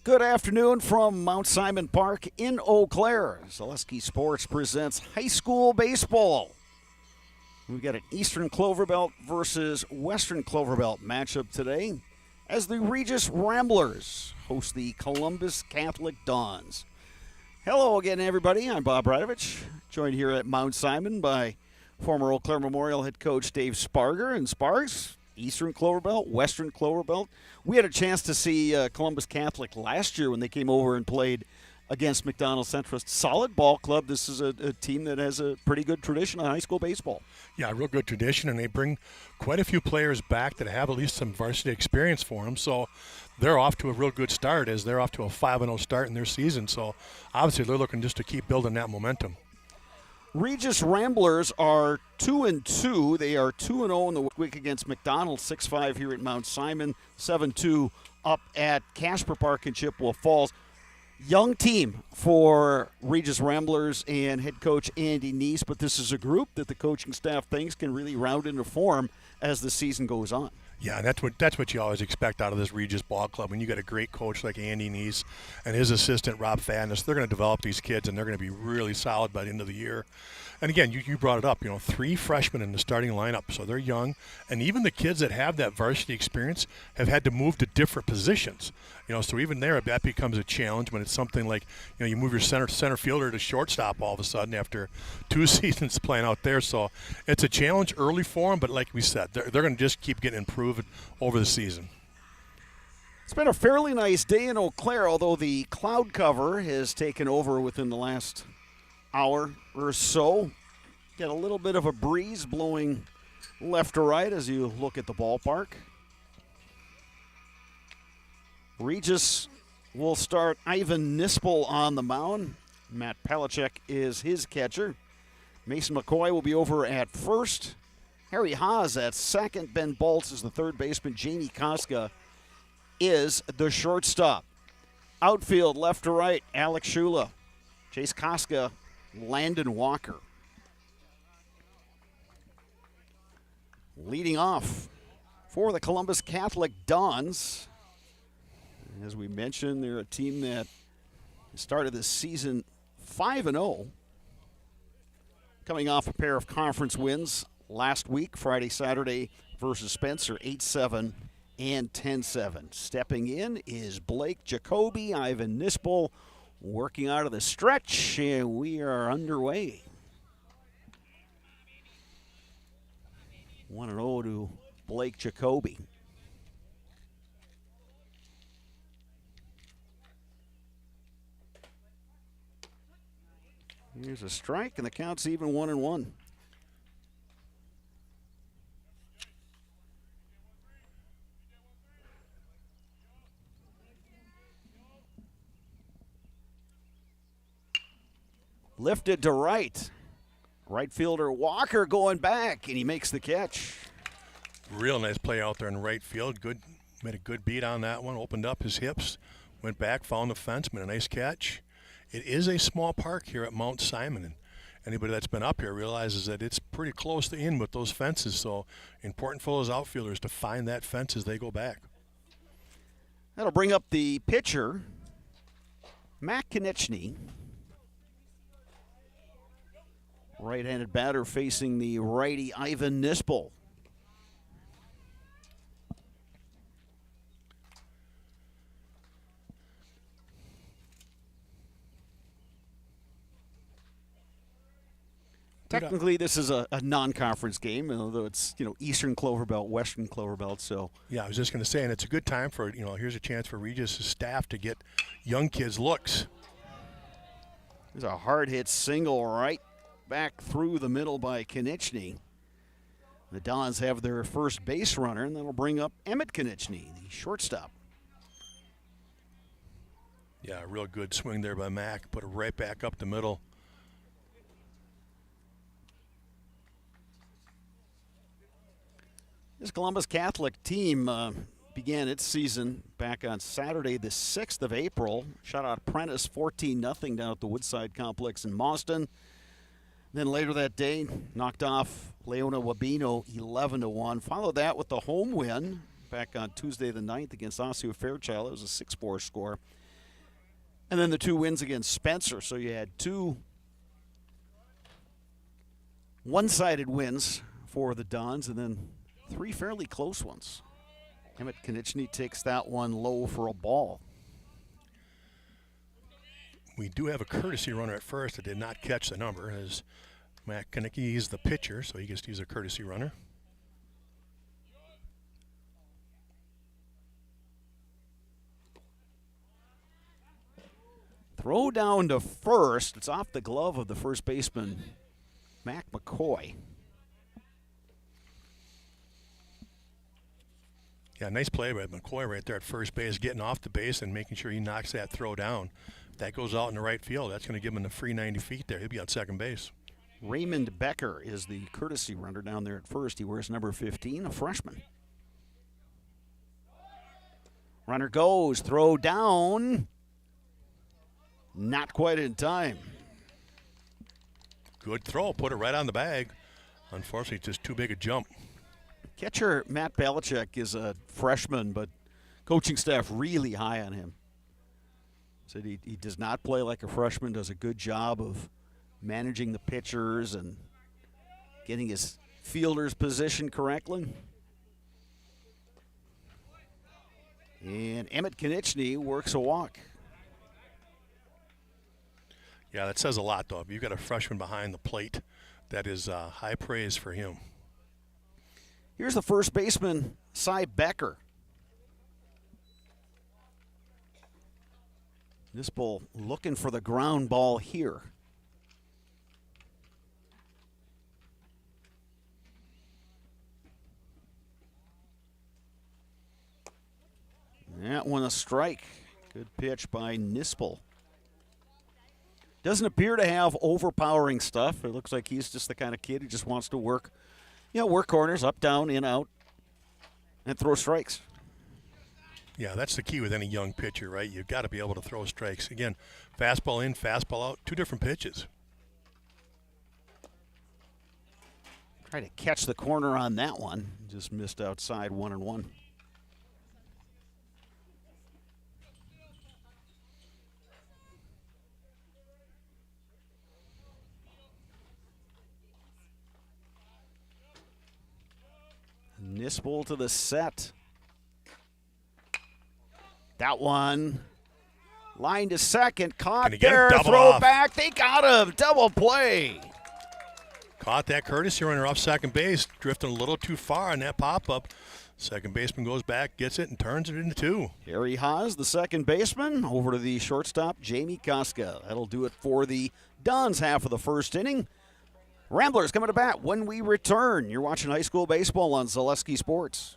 Good afternoon from Mount Simon Park in Eau Claire. Zaleski Sports presents high school baseball. We've got an Eastern Cloverbelt versus Western Cloverbelt matchup today as the Regis Ramblers host the Columbus Catholic Dons. Hello again, everybody. I'm Bob Radovich, joined here at Mount Simon by former Eau Claire Memorial head coach Dave Sparger. And Spargs, Eastern Cloverbelt, Western Cloverbelt. We had a chance to see Columbus Catholic last year when they came over and played against McDonald Centrist. Solid ball club. This is a team that has a pretty good tradition of high school baseball. Yeah, real good tradition, and they bring quite a few players back that have at least some varsity experience for them. So they're off to a real good start as they're off to a 5-0 start in their season. So obviously they're looking just to keep building that momentum. Regis Ramblers are 2-2. They are 2-0 in the week against McDonald, 6-5 here at Mount Simon, 7-2 up at Casper Park in Chippewa Falls. Young team for Regis Ramblers and head coach Andy Neese, but this is a group that the coaching staff thinks can really round into form as the season goes on. Yeah, that's what you always expect out of this Regis ball club. When you got a great coach like Andy Neese and his assistant Rob Fadness, they're going to develop these kids and they're going to be really solid by the end of the year. And again, you brought it up, 3 freshmen in the starting lineup, so they're young. And even the kids that have that varsity experience have had to move to different positions. So even there, that becomes a challenge when it's something like, you move your center fielder to shortstop all of a sudden after 2 seasons playing out there. So it's a challenge early for them, but like we said, they're going to just keep getting improved over the season. It's been a fairly nice day in Eau Claire, although the cloud cover has taken over within the last hour or so. Get a little bit of a breeze blowing left to right as you look at the ballpark. Regis will start Ivan Nispel on the mound. Matt Palachek is his catcher. Mason McCoy will be over at first. Harry Haas at second. Ben Baltz is the third baseman. Jamie Koska is the shortstop. Outfield left to right, Alex Shula, Chase Koska, Landon Walker. Leading off for the Columbus Catholic Dons. As we mentioned, they're a team that started this season 5-0, coming off a pair of conference wins last week, Friday, Saturday versus Spencer, 8-7 and 10-7. Stepping in is Blake Jacoby, Ivan Nispel working out of the stretch, and we are underway. 1-0 to Blake Jacoby. Here's a strike, and the count's even 1-1. Lifted to right. Right fielder Walker going back, and he makes the catch. Real nice play out there in right field. Made a good beat on that one. Opened up his hips, went back, found the fence, made a nice catch. It is a small park here at Mount Simon, and anybody that's been up here realizes that it's pretty close to in with those fences, so important for those outfielders to find that fence as they go back. That'll bring up the pitcher, Matt Konechny. Right-handed batter facing the righty Ivan Nispel. Technically, this is a non-conference game, although it's Eastern Cloverbelt, Western Cloverbelt. So yeah, I was just going to say, and it's a good time for here's a chance for Regis' staff to get young kids looks. There's a hard hit single right back through the middle by Konechny. The Dons have their first base runner, and that'll bring up Emmett Konechny, the shortstop. Yeah, a real good swing there by Mac. Put it right back up the middle. This Columbus Catholic team began its season back on Saturday, the 6th of April. Shot out Prentice 14-0 down at the Woodside Complex in Mauston. Then later that day, knocked off Leona Wabino 11-1. Followed that with the home win back on Tuesday the 9th against Osseo Fairchild. It was a 6-4 score. And then the 2 wins against Spencer. So you had 2 one-sided wins for the Dons and then 3 fairly close ones. Emmett Konieczny takes that one low for a ball. We do have a courtesy runner at first that did not catch the number, as Matt Konieczny is the pitcher, so he gets to use a courtesy runner. Throw down to first. It's off the glove of the first baseman, Mac McCoy. Yeah, nice play by McCoy right there at first base, getting off the base and making sure he knocks that throw down. If that goes out in the right field, that's going to give him the free 90 feet there. He'll be on second base. Raymond Becker is the courtesy runner down there at first. He wears number 15, a freshman. Runner goes, throw down. Not quite in time. Good throw, put it right on the bag. Unfortunately, just too big a jump. Catcher Matt Belichick is a freshman, but coaching staff really high on him. Said he does not play like a freshman, does a good job of managing the pitchers and getting his fielders positioned correctly. And Emmett Konieczny works a walk. Yeah, that says a lot, though. If you've got a freshman behind the plate, that is high praise for him. Here's the first baseman, Cy Becker. This ball looking for the ground ball here. That one a strike. Good pitch by Nispel. Doesn't appear to have overpowering stuff. It looks like he's just the kind of kid who just wants to work, work corners, up, down, in, out, and throw strikes. Yeah, that's the key with any young pitcher, right? You've got to be able to throw strikes. Again, fastball in, fastball out, 2 different pitches. Try to catch the corner on that one. Just missed outside, 1-1. Nispel to the set. That one. Line to second. Caught there. Throw off? Back. They got him. Double play. Caught that courtesy runner off second base. Drifting a little too far on that pop-up. Second baseman goes back, gets it, and turns it into 2. Harry Haas, the second baseman. Over to the shortstop, Jamie Koska. That'll do it for the Dons half of the first inning. Ramblers coming to bat when we return. You're watching high school baseball on Zaleski Sports.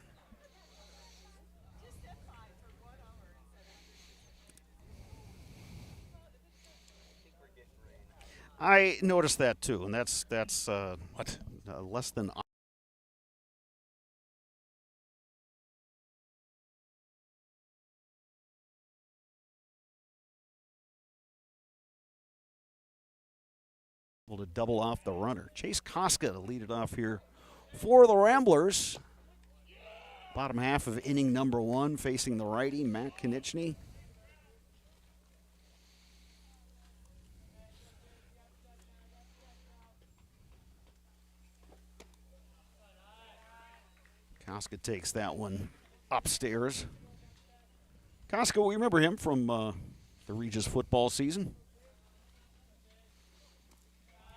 I noticed that too, and that's What? Less than able to double off the runner. Chase Koska to lead it off here for the Ramblers. Bottom half of inning number 1, facing the righty, Matt Konieczny. Koska takes that one upstairs. Koska, we remember him from the Regis football season.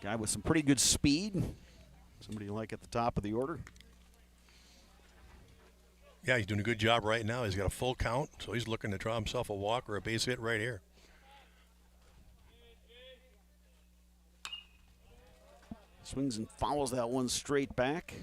Guy with some pretty good speed. Somebody you like at the top of the order. Yeah, he's doing a good job right now. He's got a full count, so he's looking to draw himself a walk or a base hit right here. Swings and follows that one straight back.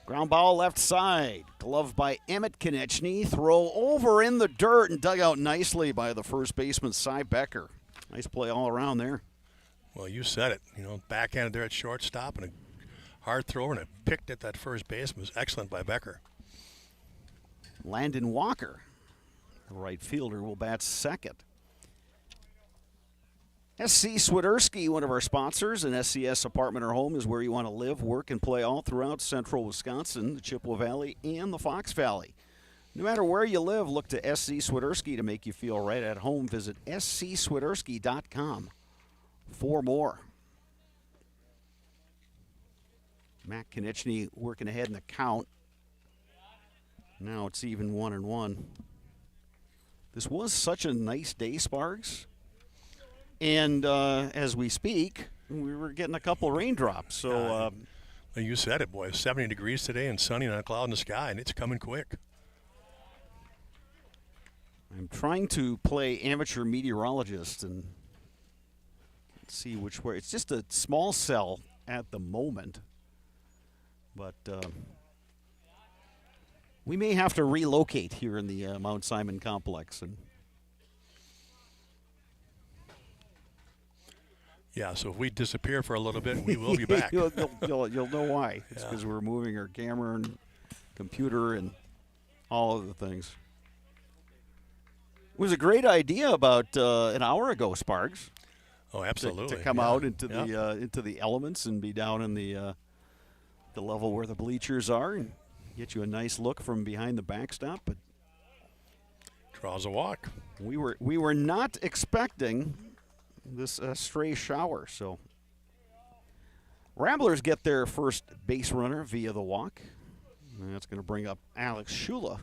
Ground ball left side. Glove by Emmett Konieczny. Throw over in the dirt and dug out nicely by the first baseman, Cy Becker. Nice play all around there. Well, you said it. Backhanded there at shortstop and a hard thrower, and it picked at that first base. It was excellent by Becker. Landon Walker, the right fielder, will bat second. SC Swiderski, one of our sponsors, and SCS Apartment or Home is where you want to live, work, and play all throughout central Wisconsin, the Chippewa Valley, and the Fox Valley. No matter where you live, look to SC Swiderski to make you feel right at home. Visit scswiderski.com for more. Matt Konechny working ahead in the count. Now it's even 1-1. This was such a nice day, Sparks. And as we speak, we were getting a couple raindrops. So you said it, boy. 70 degrees today and sunny, not a cloud in the sky, and it's coming quick. I'm trying to play amateur meteorologist and see which way. It's just a small cell at the moment. But we may have to relocate here in the Mount Simon complex. And yeah, so if we disappear for a little bit, we will be back. you'll know why. It's because we're moving our camera and computer and all of the things. It was a great idea about an hour ago, Sparks. Oh, absolutely. To come out into the elements and be down in the level where the bleachers are and get you a nice look from behind the backstop. But draws a walk. We were not expecting this stray shower, so Ramblers get their first base runner via the walk. And that's going to bring up Alex Shula.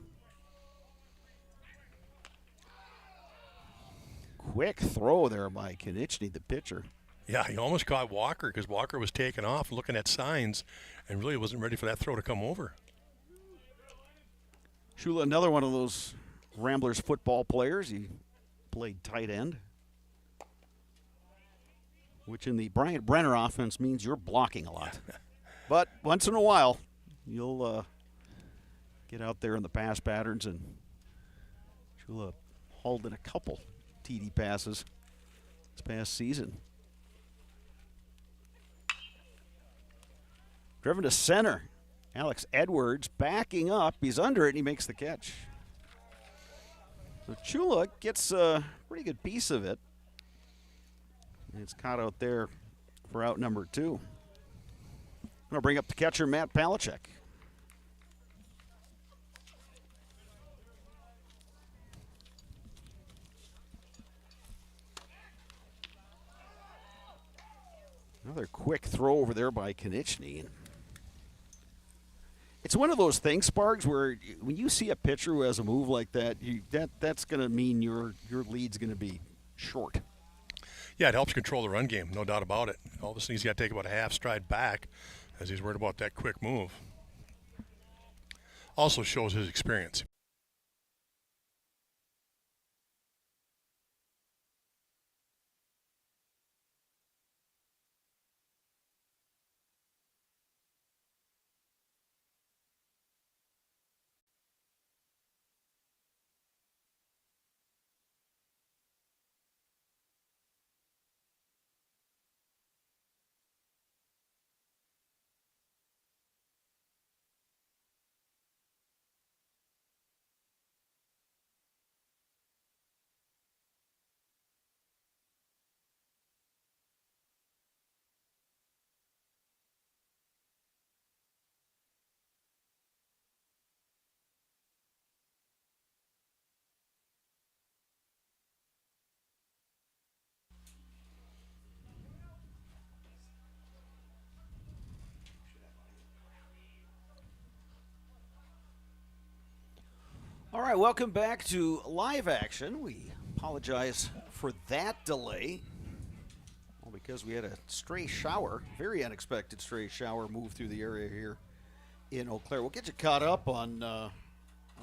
Quick throw there by Konechny, the pitcher. Yeah, he almost caught Walker because Walker was taking off looking at signs and really wasn't ready for that throw to come over. Shula, another one of those Ramblers football players. He played tight end, which in the Bryant Brenner offense means you're blocking a lot. But once in a while, you'll get out there in the pass patterns, and Shula hauled in a couple TD passes this past season. Driven to center. Alex Edwards backing up. He's under it, and he makes the catch. So Chula gets a pretty good piece of it. And it's caught out there for out number 2. I'm going to bring up the catcher, Matt Palachek. Another quick throw over there by Konechny. It's one of those things, Sparks, where when you see a pitcher who has a move like that, that's going to mean your lead's going to be short. Yeah, it helps control the run game, no doubt about it. All of a sudden, he's got to take about a half stride back as he's worried about that quick move. Also shows his experience. All right, welcome back to live action. We apologize for that delay. Well, because we had a stray shower, very unexpected stray shower move through the area here in Eau Claire. We'll get you caught up on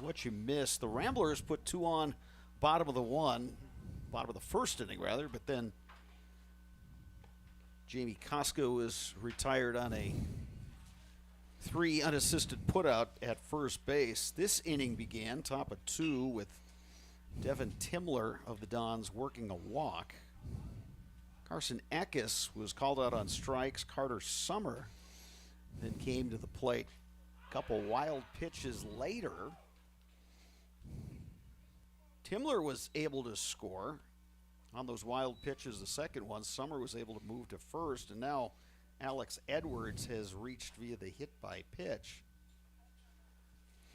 what you missed. The Ramblers put 2 on, bottom of the first inning rather, but then Jamie Costco is retired on a 3 unassisted putout at first base. This inning began top of 2 with Devin Timler of the Dons working a walk. Carson Eckes was called out on strikes. Carter Summer then came to the plate. A couple wild pitches later, Timler was able to score on those wild pitches, the second one, Summer was able to move to first, and now Alex Edwards has reached via the hit by pitch.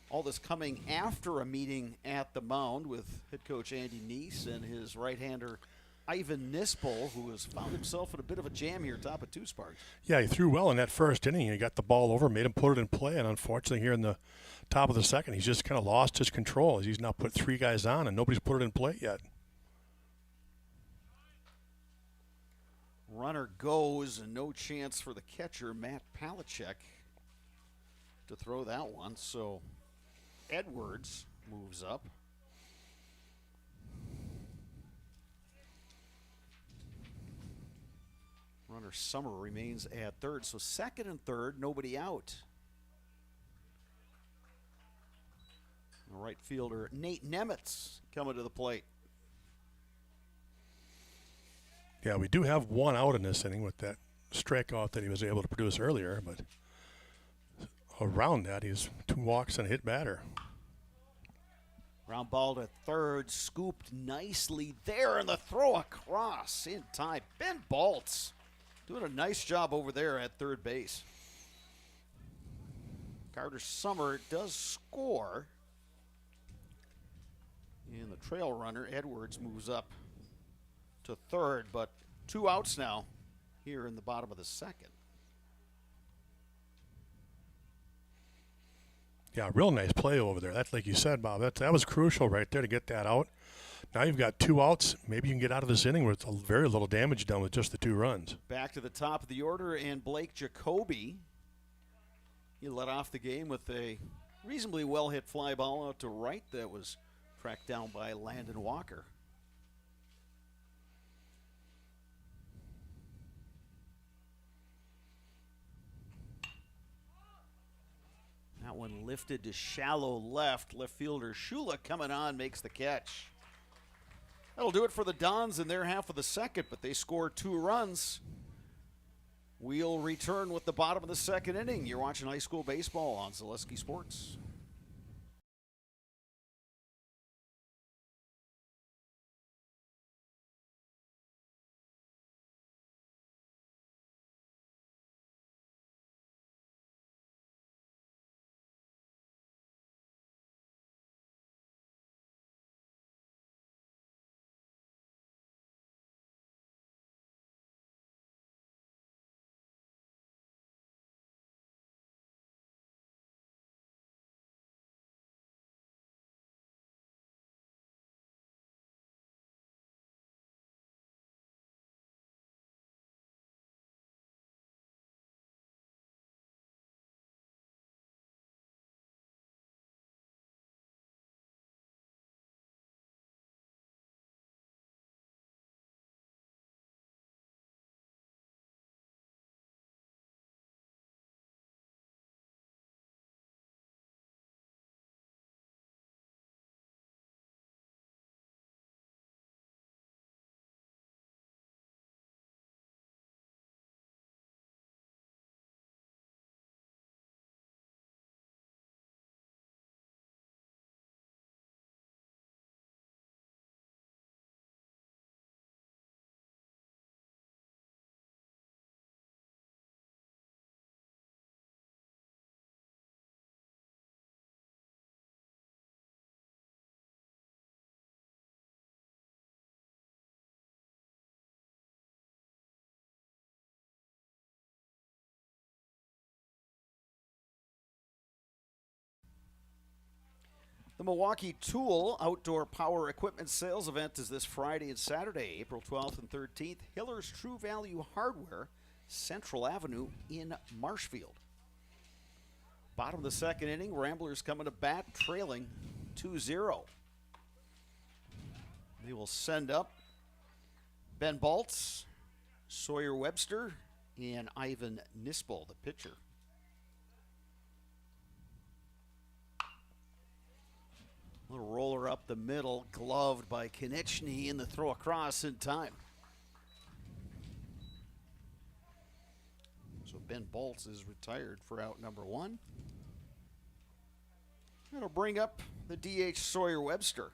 All this coming after a meeting at the mound with head coach Andy Neese and his right-hander Ivan Nispel, who has found himself in a bit of a jam here top of 2 Sparks. Yeah, he threw well in that first inning. He got the ball over, made him put it in play, and unfortunately here in the top of the second, he's just kind of lost his control. He's now put 3 guys on, and nobody's put it in play yet. Runner goes, and no chance for the catcher, Matt Palachek, to throw that one. So Edwards moves up. Runner Summer remains at third. So second and third, nobody out. The right fielder, Nate Nemitz, coming to the plate. Yeah, we do have 1 out in this inning with that strikeout that he was able to produce earlier, but around that, he's 2 walks and a hit batter. Ground ball to third, scooped nicely there, and the throw across in time. Ben Baltz doing a nice job over there at third base. Carter Summer does score. And the trail runner, Edwards, moves up to third, but 2 outs now here in the bottom of the second. Yeah, real nice play over there. That's like you said, Bob. That was crucial right there to get that out. Now you've got 2 outs. Maybe you can get out of this inning with very little damage done with just the 2 runs. Back to the top of the order, and Blake Jacoby. He led off the game with a reasonably well-hit fly ball out to right that was tracked down by Landon Walker. That one lifted to shallow left. Left fielder Shula coming on, makes the catch. That'll do it for the Dons in their half of the second, but they scored 2 runs. We'll return with the bottom of the second inning. You're watching high school baseball on Zaleski Sports. The Milwaukee Tool Outdoor Power Equipment Sales Event is this Friday and Saturday, April 12th and 13th. Hiller's True Value Hardware, Central Avenue in Marshfield. Bottom of the second inning, Ramblers coming to bat, trailing 2-0. They will send up Ben Baltz, Sawyer Webster, and Ivan Nispel, the pitcher. Little roller up the middle, gloved by Konechny, and the throw across in time. So Ben Baltz is retired for out number 1. That'll bring up the DH Sawyer Webster.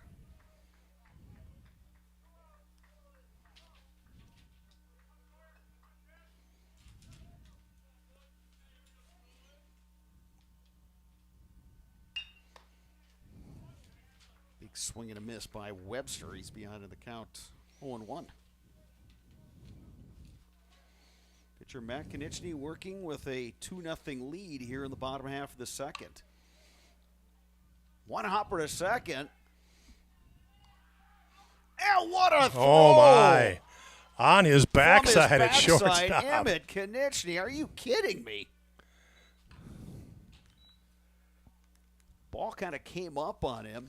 Swing and a miss by Webster. He's behind in the count 0-1. Pitcher Matt Konechny working with a 2-0 lead here in the bottom half of the second. One hopper to second. And what a throw! Oh, my. On his backside at backside, shortstop. Emmett Konechny, are you kidding me? Ball kind of came up on him,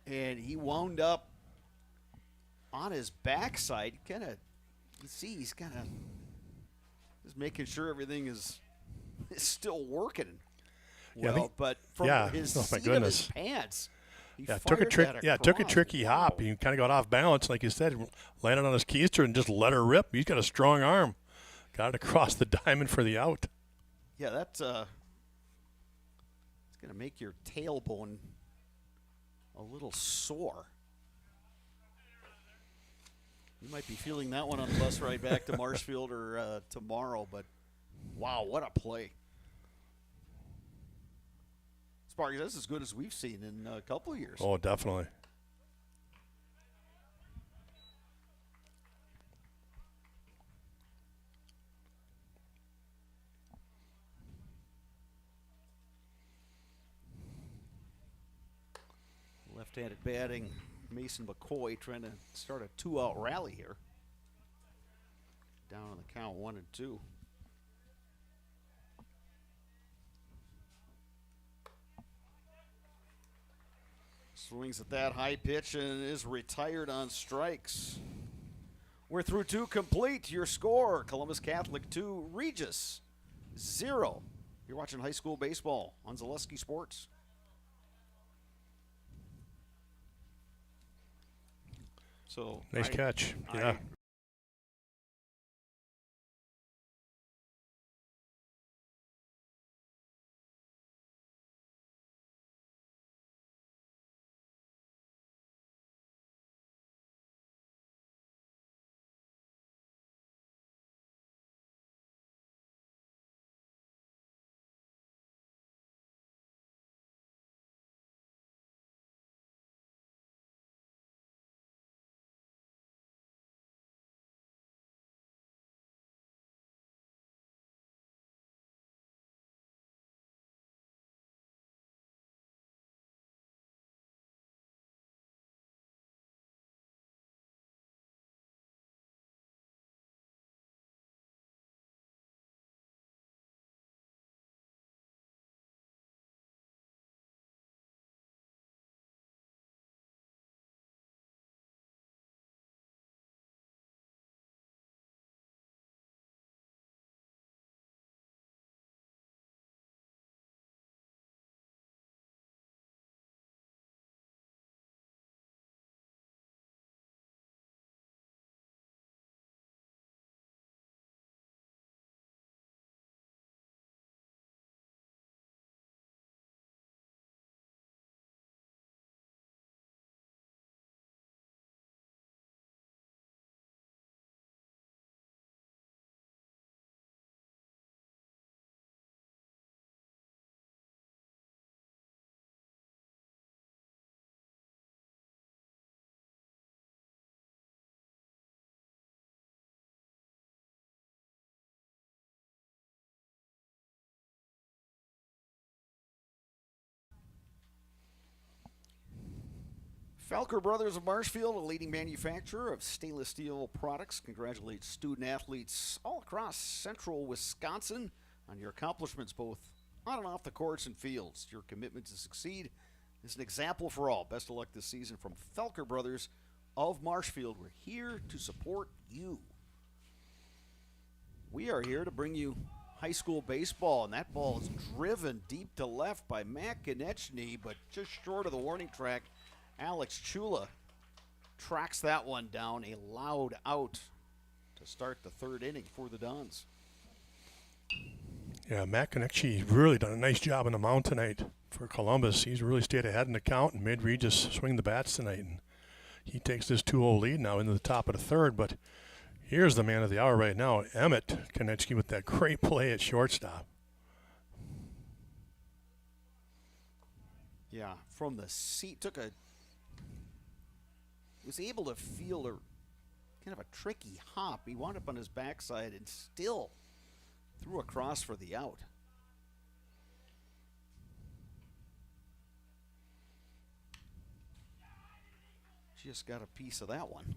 and he wound up on his backside. Kind of, you see, he's kind of just making sure everything is still working well. But from his seat of his pants, he took a fired tricky hop. He kind of got off balance, like you said, landed on his keister and just let her rip. He's got a strong arm. Got it across the diamond for the out. Yeah, that's it's going to make your tailbone a little sore. You might be feeling that one on the bus ride back to Marshfield or tomorrow, but wow, what a play. Sparky, that's as good as we've seen in a couple of years. Oh, definitely. Left-handed batting, Mason McCoy trying to start a 2-out rally here. Down on the count 1-2. Swings at that high pitch and is retired on strikes. We're through 2 complete. Your score, Columbus Catholic 2, Regis 0. You're watching high school baseball on Zaleski Sports. So nice catch. Yeah. Felker Brothers of Marshfield, a leading manufacturer of stainless steel products, congratulates student athletes all across central Wisconsin on your accomplishments both on and off the courts and fields. Your commitment to succeed is an example for all. Best of luck this season from Felker Brothers of Marshfield. We're here to support you. We are here to bring you high school baseball, and that ball is driven deep to left by Matt Konechny, but just short of the warning track. Alex Chula tracks that one down, a loud out to start the 3rd inning for the Dons. Yeah, Matt Konechny really done a nice job on the mound tonight for Columbus. He's really stayed ahead in the count and made Regis swing the bats tonight. And he takes this 2-0 lead now into the top of the 3rd. But here's the man of the hour right now, Emmett Konechny, with that great play at shortstop. Yeah, from the seat, took a was able to feel a kind of a tricky hop. He wound up on his backside and still threw across for the out. Just got a piece of that one.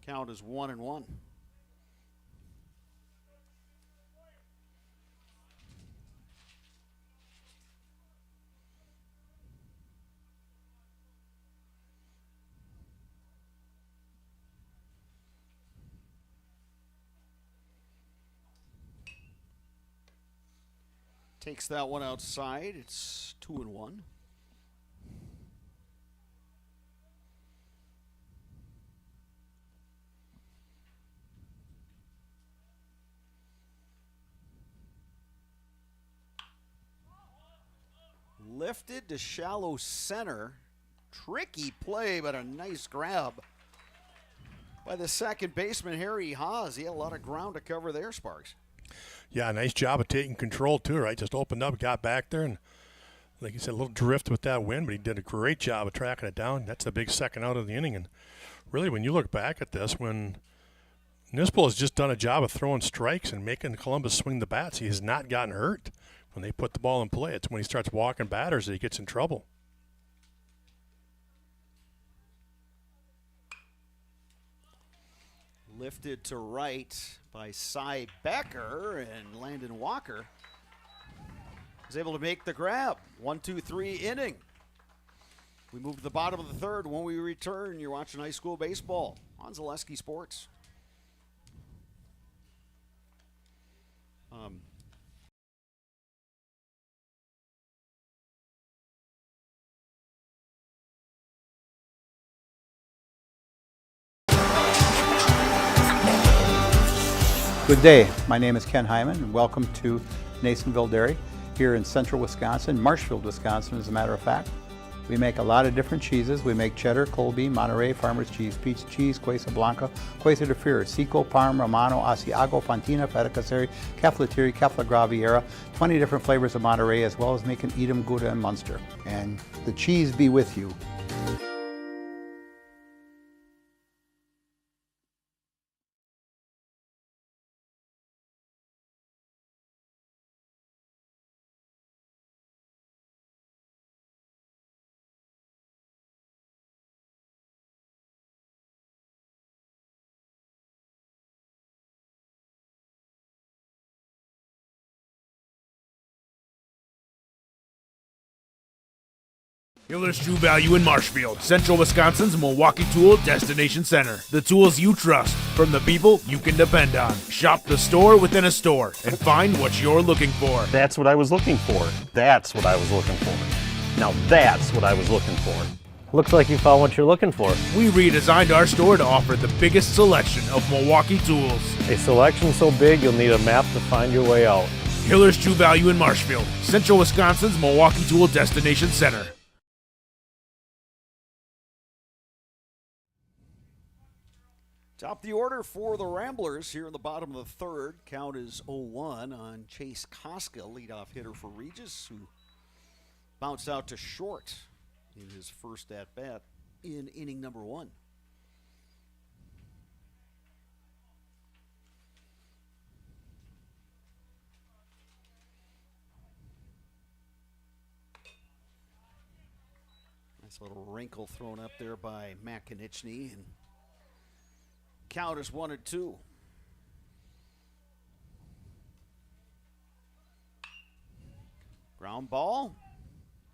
Count is 1-1. Takes that one outside. It's 2-1. Lifted to shallow center. Tricky play, but a nice grab by the second baseman, Harry Haas. He had a lot of ground to cover there, Sparks. Yeah, nice job of taking control, too, right? Just opened up, got back there, and like you said, a little drift with that wind, but he did a great job of tracking it down. That's the big second out of the inning. And really, when you look back at this, when Nispel has just done a job of throwing strikes and making Columbus swing the bats, he has not gotten hurt. When they put the ball in play, it's when he starts walking batters that he gets in trouble. Lifted to right by Cy Becker, and Landon Walker is able to make the grab. 1-2-3 inning. We move to the bottom of the third. When we return, you're watching high school baseball on Zaleski Sports. Good day, my name is Ken Hyman and welcome to Nasonville Dairy here in central Wisconsin, Marshfield, Wisconsin as a matter of fact. We make a lot of different cheeses. We make cheddar, Colby, Monterey, Farmer's Cheese, Peach Cheese, Quesa Blanca, Quesa de Fear, Seco, Parm, Romano, Asiago, Fontina, Feta Caseri, Caflatiri, Cafla Graviera, 20 different flavors of Monterey, as well as making Edam, Gouda, and Munster. And the cheese be with you. Hiller's True Value in Marshfield, Central Wisconsin's Milwaukee Tool Destination Center. The tools you trust from the people you can depend on. Shop the store within a store and find what you're looking for. That's what I was looking for. That's what I was looking for. Now that's what I was looking for. Looks like you found what you're looking for. We redesigned our store to offer the biggest selection of Milwaukee tools. A selection so big you'll need a map to find your way out. Hiller's True Value in Marshfield, Central Wisconsin's Milwaukee Tool Destination Center. Top the order for the Ramblers here in the bottom of the third. Count is 0-1 on Chase Koska, leadoff hitter for Regis, who bounced out to short in his first at-bat in inning number 1. Nice little wrinkle thrown up there by Matt Konieczny, and count is 1-2. Ground ball.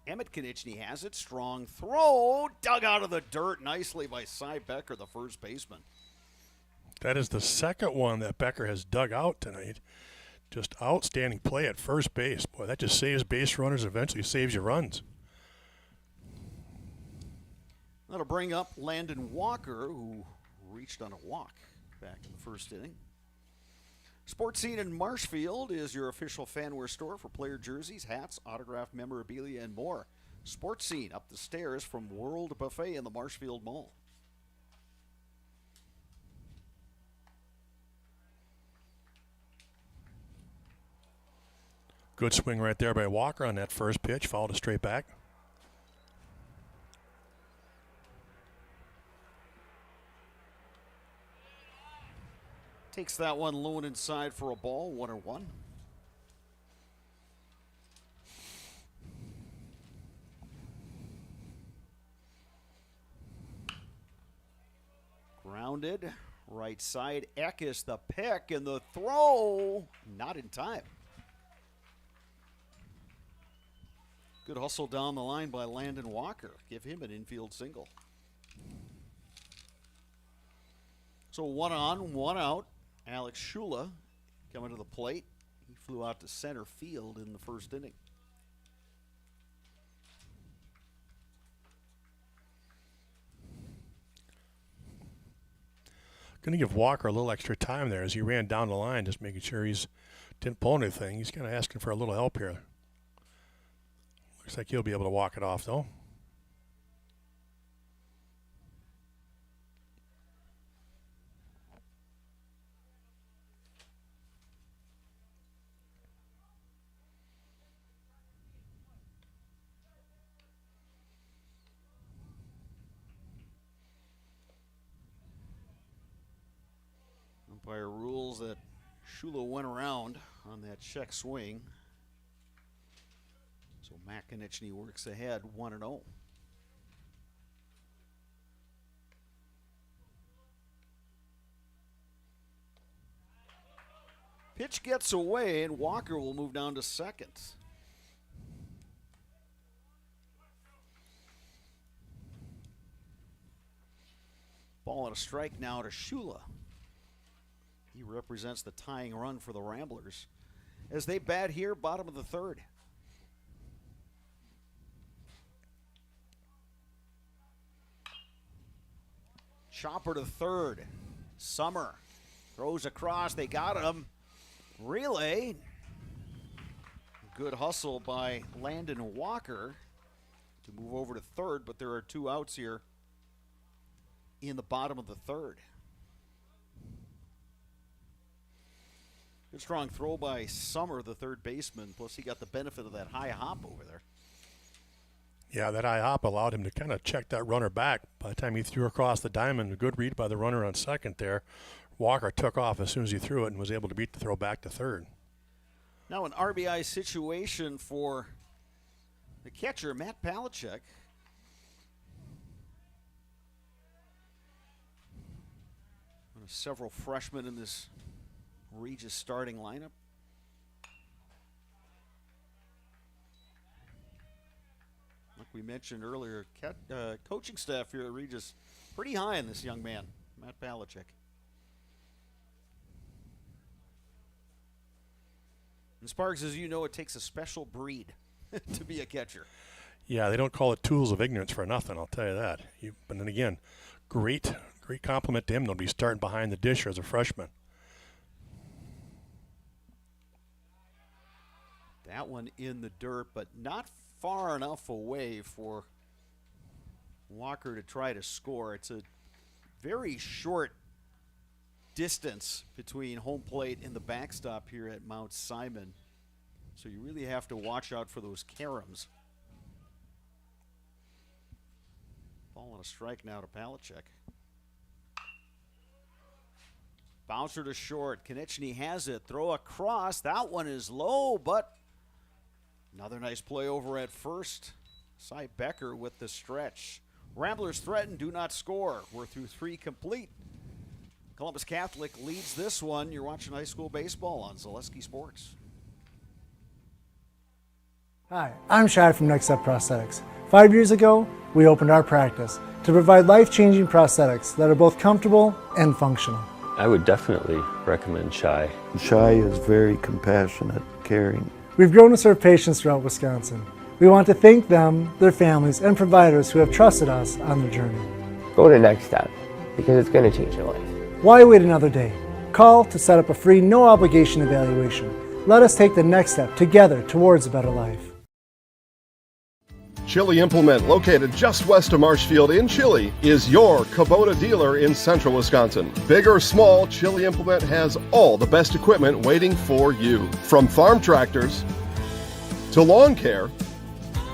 Emmett Konieczny has it. Strong throw. Dug out of the dirt nicely by Cy Becker, the first baseman. That is the second one that Becker has dug out tonight. Just outstanding play at first base. Boy, that just saves base runners, eventually saves you runs. That'll bring up Landon Walker, who reached on a walk back in the first inning. Sports Scene in Marshfield is your official fanwear store for player jerseys, hats, autographed memorabilia, and more. Sports Scene up the stairs from World Buffet in the Marshfield Mall. Good swing right there by Walker on that first pitch, followed it straight back. Takes that one low and inside for a ball, 1-1. Grounded, right side, Eckes the pick and the throw, not in time. Good hustle down the line by Landon Walker. Give him an infield single. So 1 on, 1 out. Alex Shula coming to the plate. He flew out to center field in the first inning. Going to give Walker a little extra time there as he ran down the line, just making sure he's didn't pull anything. He's kind of asking for a little help here. Looks like he'll be able to walk it off, though. Umpire rules that Shula went around on that check swing. So Matt Konechny works ahead 1-0. Pitch gets away and Walker will move down to second. Ball and a strike now to Shula. He represents the tying run for the Ramblers as they bat here, bottom of the third. Chopper to third. Summer throws across. They got him. Relay. Good hustle by Landon Walker to move over to third, but there are 2 outs here in the bottom of the third. Good strong throw by Summer, the third baseman. Plus, he got the benefit of that high hop over there. Yeah, that high hop allowed him to kind of check that runner back. By the time he threw across the diamond, a good read by the runner on second there. Walker took off as soon as he threw it and was able to beat the throw back to third. Now an RBI situation for the catcher, Matt Palachuk. One of several freshmen in this Regis starting lineup. Like we mentioned earlier, coaching staff here at Regis pretty high in this young man, Matt Palachuk. And Sparks, as you know, it takes a special breed to be a catcher. Yeah, they don't call it tools of ignorance for nothing, I'll tell you that. But then again, great compliment to him. They'll be starting behind the dish as a freshman. That one in the dirt, but not far enough away for Walker to try to score. It's a very short distance between home plate and the backstop here at Mount Simon. So you really have to watch out for those caroms. Ball on a strike now to Palachuk. Bouncer to short. Konechny has it. Throw across. That one is low, but another nice play over at first. Cy Becker with the stretch. Ramblers threaten, do not score. We're through 3 complete. Columbus Catholic leads this one. You're watching high school baseball on Zaleski Sports. Hi, I'm Shai from Next Step Prosthetics. 5 years ago, we opened our practice to provide life-changing prosthetics that are both comfortable and functional. I would definitely recommend Shai. Shai is very compassionate, caring. We've grown to serve patients throughout Wisconsin. We want to thank them, their families, and providers who have trusted us on their journey. Go to Next Step because it's going to change your life. Why wait another day? Call to set up a free, no-obligation evaluation. Let us take the next step together towards a better life. Chili Implement, located just west of Marshfield in Chili, is your Kubota dealer in central Wisconsin. Big or small, Chili Implement has all the best equipment waiting for you. From farm tractors to lawn care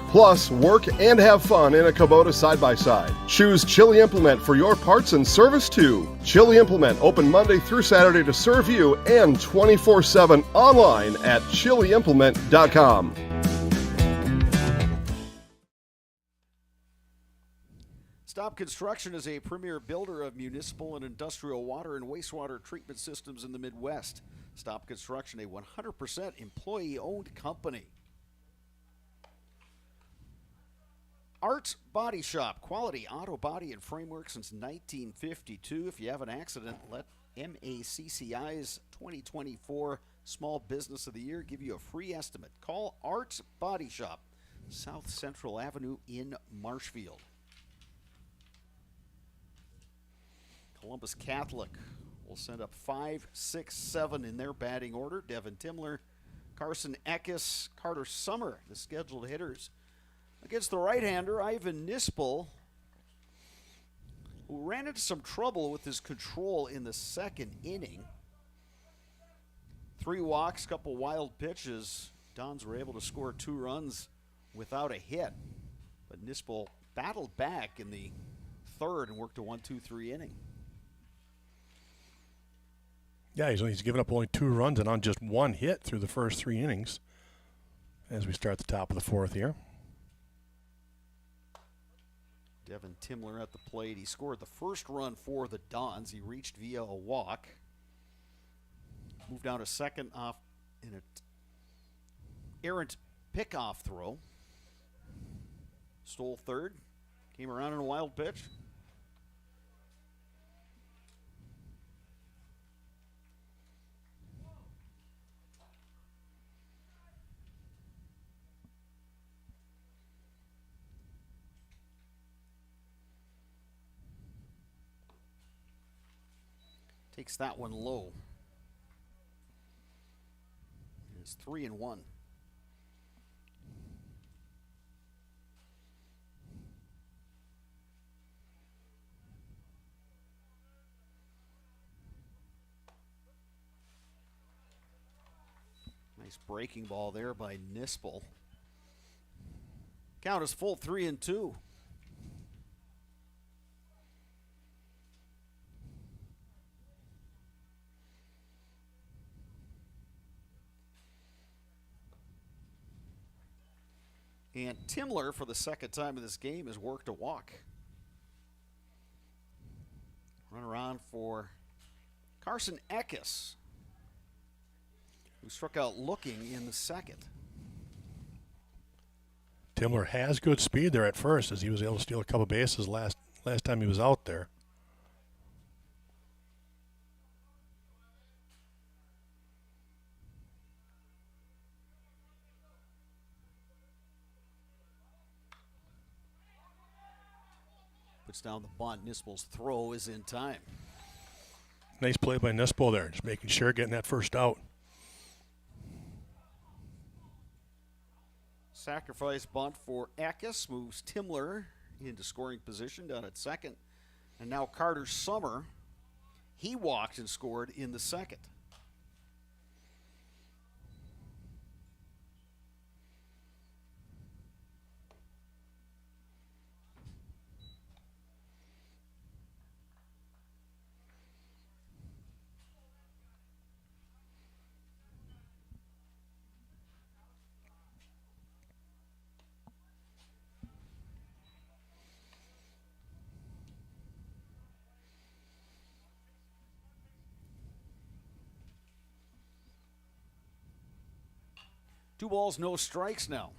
Plus, work and have fun in a Kubota side-by-side. Choose Chili Implement for your parts and service too. Chili Implement, open Monday through Saturday to serve you and 24/7 online at chiliimplement.com. Stop Construction is a premier builder of municipal and industrial water and wastewater treatment systems in the Midwest. Stop Construction, a 100% employee-owned company. Arts Body Shop, quality auto body and framework since 1952. If you have an accident, let MACCI's 2024 Small Business of the Year give you a free estimate. Call Arts Body Shop, South Central Avenue in Marshfield. Columbus Catholic will send up 5, 6, 7 in their batting order. Devin Timler, Carson Eckes, Carter Summer, the scheduled hitters. Against the right-hander, Ivan Nispel, who ran into some trouble with his control in the second inning. 3 walks, couple wild pitches. Dons were able to score 2 runs without a hit. But Nispel battled back in the third and worked a 1-2-3 inning. Yeah, he's given up only 2 runs and on just 1 hit through the first 3 innings as we start the top of the 4th here. Devin Timler at the plate. He scored the first run for the Dons. He reached via a walk. Moved down to second off in an errant pickoff throw. Stole third. Came around in a wild pitch. Takes that one low. It's 3-1. Nice breaking ball there by Nispel. Count is full, 3-2. And Timler, for the second time in this game, has worked a walk. Runner on for Carson Eckes, who struck out looking in the second. Timler has good speed there at first, as he was able to steal a couple bases last time he was out there. Puts down the bunt. Nispel's throw is in time. Nice play by Nispel there, just making sure, getting that first out. Sacrifice bunt for Eckes moves Timler into scoring position down at second. And now Carter Summer, he walked and scored in the second. Two balls, no strikes now.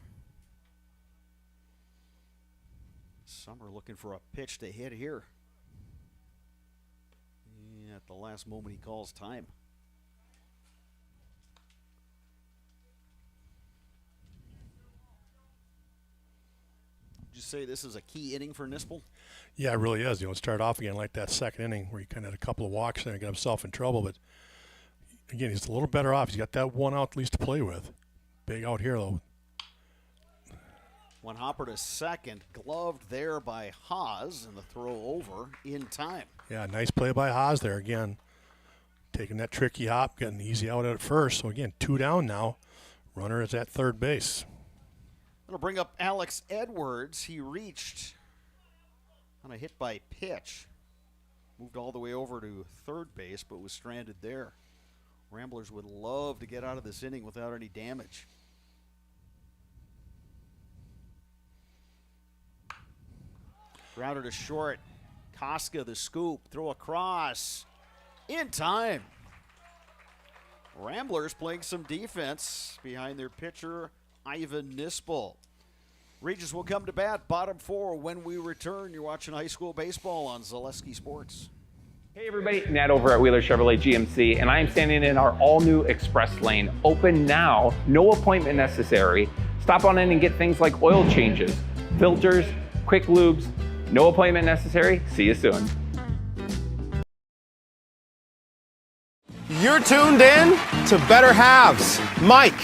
Summer looking for a pitch to hit here. Yeah, at the last moment he calls time. Would you say this is a key inning for Nispel? Yeah, it really is. Start off again like that second inning where he kind of had a couple of walks there and got himself in trouble. But again, he's a little better off. He's got that 1 out at least to play with. Big out here, though. One hopper to second, gloved there by Haas, and the throw over in time. Yeah, nice play by Haas there again. Taking that tricky hop, getting the easy out at first. So again, 2 down now. Runner is at third base. That'll bring up Alex Edwards. He reached on a hit by pitch. Moved all the way over to third base, but was stranded there. Ramblers would love to get out of this inning without any damage. Grounded to short. Koska, the scoop, throw across. In time. Ramblers playing some defense behind their pitcher, Ivan Nispel. Regis will come to bat, bottom 4 when we return. You're watching high school baseball on Zaleski Sports. Hey everybody, Nat over at Wheeler Chevrolet GMC, and I am standing in our all-new express lane. Open now, no appointment necessary. Stop on in and get things like oil changes, filters, quick lubes. No appointment necessary. See you soon. You're tuned in to Better Halves. Mike,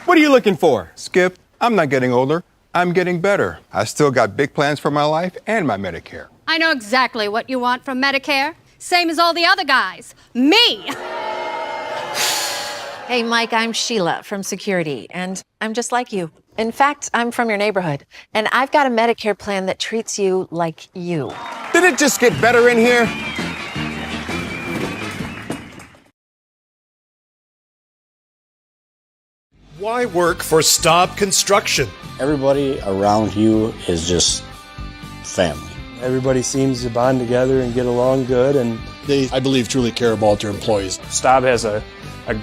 what are you looking for? Skip, I'm not getting older. I'm getting better. I still got big plans for my life and my Medicare. I know exactly what you want from Medicare. Same as all the other guys. Me! Hey, Mike, I'm Sheila from Security, and I'm just like you. In fact, I'm from your neighborhood, and I've got a Medicare plan that treats you like you. Did it just get better in here? Why work for Staub Construction? Everybody around you is just family. Everybody seems to bond together and get along good, and they, I believe, truly care about their employees. Staub has a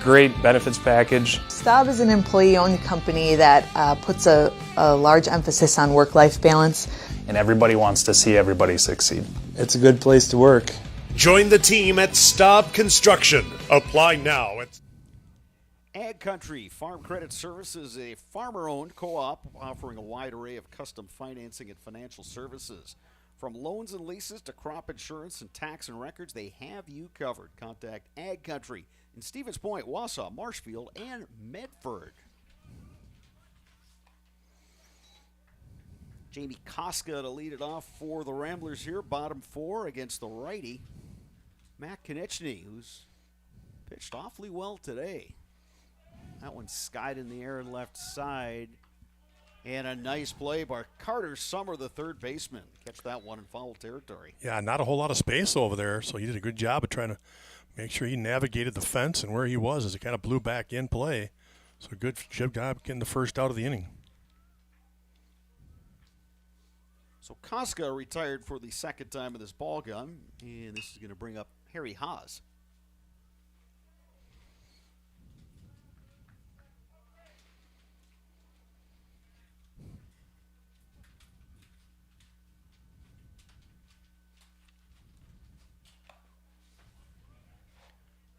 great benefits package. Staub is an employee-owned company that puts a large emphasis on work-life balance. And everybody wants to see everybody succeed. It's a good place to work. Join the team at Staub Construction. Apply now. Ag Country Farm Credit Services, a farmer-owned co-op offering a wide array of custom financing and financial services. From loans and leases to crop insurance and tax and records, they have you covered. Contact Ag Country in Stevens Point, Wausau, Marshfield, and Medford. Jamie Koska to lead it off for the Ramblers here, bottom 4 against the righty, Matt Konechny, who's pitched awfully well today. That one skied in the air left side. And a nice play by Carter Summer, the third baseman. Catch that one in foul territory. Yeah, not a whole lot of space over there, so he did a good job of trying to make sure he navigated the fence and where he was as it kind of blew back in play. So good job getting the first out of the inning. So Koska retired for the second time in this ball game, and this is going to bring up Harry Haas.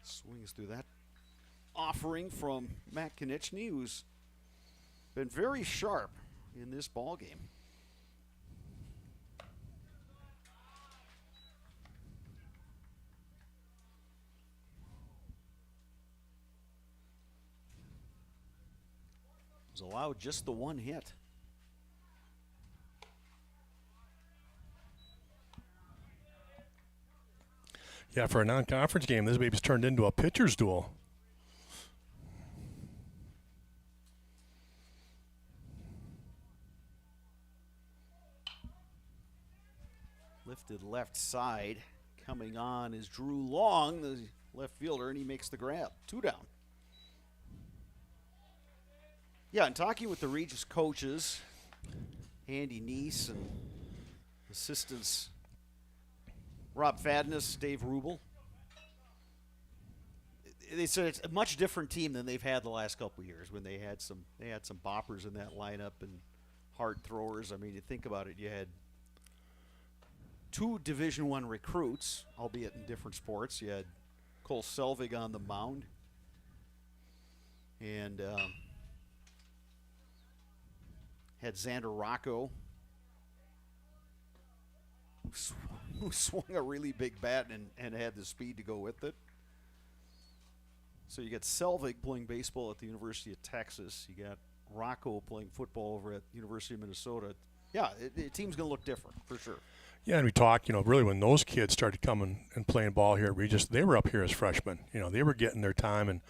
Swings through that offering from Matt Konechny, who's been very sharp in this ball game. Was allowed just the one hit. Yeah, for a non-conference game, this baby's turned into a pitcher's duel. Lifted left side. Coming on is Drew Long, the left fielder, and he makes the grab. 2 down. Yeah, and talking with the Regis coaches, Andy Neese and assistants Rob Fadness, Dave Rubel, they said it's a much different team than they've had the last couple of years when they had some boppers in that lineup and hard throwers. I mean, you think about it, you had 2 Division I recruits, albeit in different sports. You had Cole Selvig on the mound, and had Xander Rocco, who swung a really big bat and had the speed to go with it. So you got Selvig playing baseball at the University of Texas. You got Rocco playing football over at the University of Minnesota. Yeah, the team's going to look different for sure. Yeah, and we talked, really when those kids started coming and playing ball here, they were up here as freshmen. They were getting their time and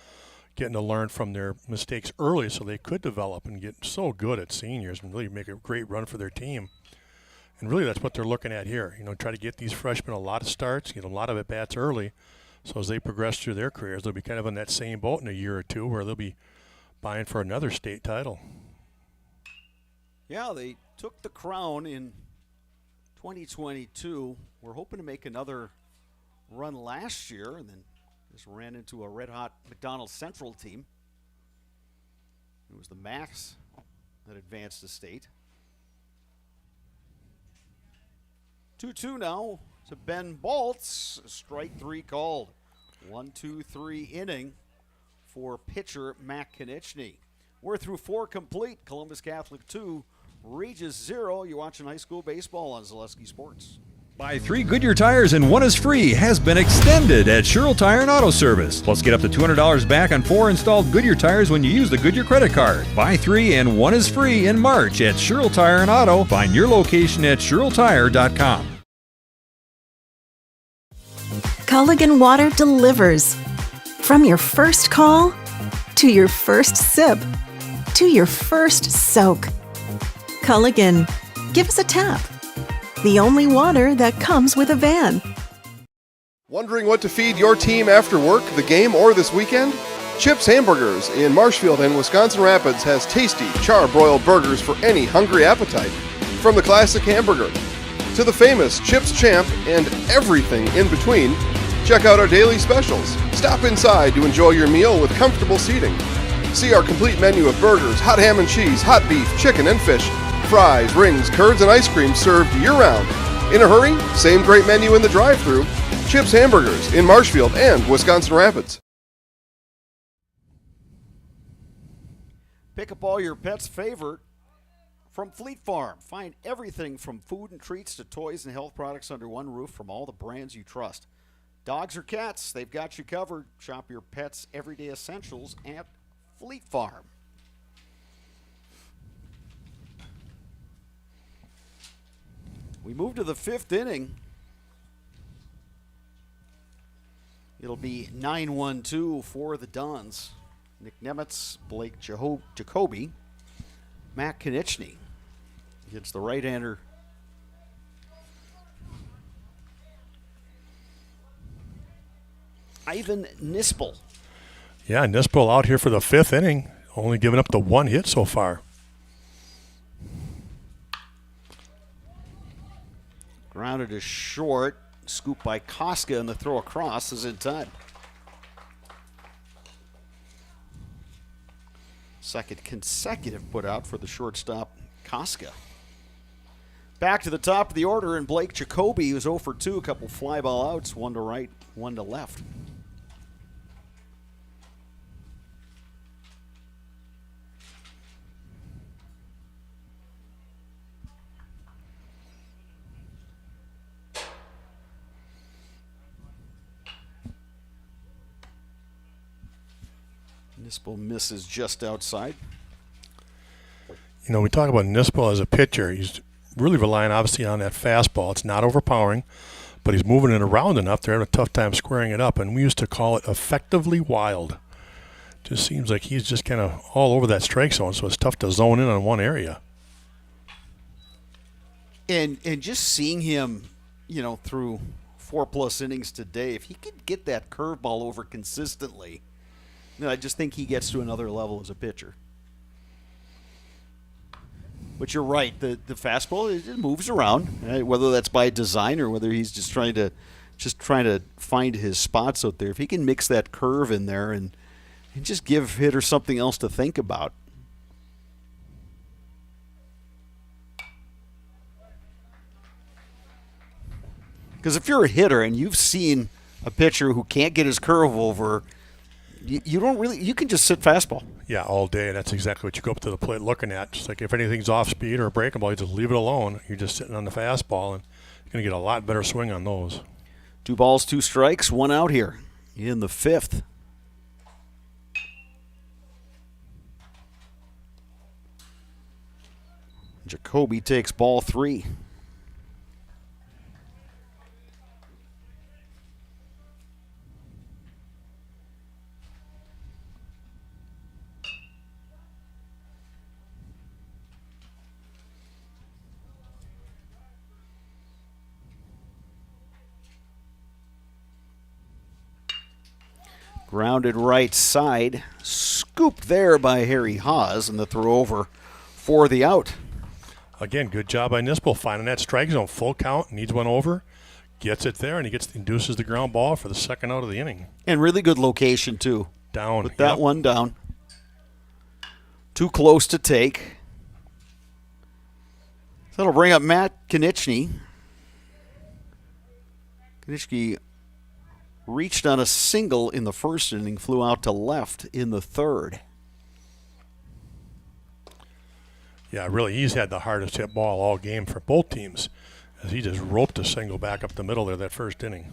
getting to learn from their mistakes early so they could develop and get so good at seniors and really make a great run for their team. And really that's what they're looking at here. Try to get these freshmen a lot of starts, get a lot of at-bats early, so as they progress through their careers, they'll be kind of in that same boat in a year or two where they'll be vying for another state title. Yeah, they took the crown in 2022. We're hoping to make another run last year, and then just ran into a red-hot McDonald Central team. It was the Max that advanced the state. 2-2 now to Ben Baltz. Strike three called. 1-2-3 inning for pitcher Matt Konechny. We're through four complete. Columbus Catholic 2, Regis 0. You're watching high school baseball on Zaleski Sports. Buy 3 Goodyear tires and 1 is free has been extended at Sherrill Tire and Auto Service. Plus, get up to $200 back on 4 installed Goodyear tires when you use the Goodyear credit card. Buy 3 and 1 is free in March at Sherrill Tire and Auto. Find your location at SherrillTire.com. Culligan Water delivers. From your first call, to your first sip, to your first soak. Culligan, give us a tap. The only water that comes with a van. Wondering what to feed your team after work, the game, or this weekend? Chips Hamburgers in Marshfield and Wisconsin Rapids has tasty char-broiled burgers for any hungry appetite. From the classic hamburger to the famous Chips Champ and everything in between, check out our daily specials. Stop inside to enjoy your meal with comfortable seating. See our complete menu of burgers, hot ham and cheese, hot beef, chicken and fish, fries, rings, curds, and ice cream served year-round. In a hurry? Same great menu in the drive-thru. Chips Hamburgers in Marshfield and Wisconsin Rapids. Pick up all your pet's favorite from Fleet Farm. Find everything from food and treats to toys and health products under one roof from all the brands you trust. Dogs or cats, they've got you covered. Shop your pet's everyday essentials at Fleet Farm. We move to the fifth inning. It'll be 9-1-2 for the Duns. Nick Nemitz, Blake Jacoby, Matt Konechny against the right-hander. Ivan Nispel. Yeah, Nispel out here for the fifth inning, only giving up the one hit so far. Grounded to short, scooped by Koska, and the throw across is in time. Second consecutive put out for the shortstop, Koska. Back to the top of the order, and Blake Jacoby, who's 0 for 2, a couple fly ball outs, one to right, one to left. Nispel misses just outside. You know, we talk about Nispel as a pitcher. He's really relying obviously on that fastball. It's not overpowering, but he's moving it around enough. They're having a tough time squaring it up, and we used to call it effectively wild. Just seems like he's just kind of all over that strike zone, so it's tough to zone in on one area. And just seeing him, you know, through 4+ innings today, if he could get that curveball over consistently, I just think he gets to another level as a pitcher. But you're right, the fastball, it moves around, right? Whether that's by design or whether he's just trying to find his spots out there. If he can mix that curve in there and just give hitters something else to think about. Because if you're a hitter and you've seen a pitcher who can't get his curve over, you don't really. You can just sit fastball. Yeah, all day, and that's exactly what you go up to the plate looking at. Just like if anything's off speed or a breaking ball, you just leave it alone. You're just sitting on the fastball, and you're going to get a lot better swing on those. 2 balls, 2 strikes, 1 out here in the fifth. Jacoby takes ball 3. Grounded right side. Scooped there by Harry Haas, and the throw over for the out. Again, good job by Nispel finding that strike zone. Full count, needs one over, gets it there, and he induces the ground ball for the second out of the inning. And really good location, too. Down. Put that one down. Too close to take. That'll bring up Matt Konechny. Konechny reached on a single in the first inning, flew out to left in the third. Yeah, really, he's had the hardest hit ball all game for both teams, as he just roped a single back up the middle there that first inning.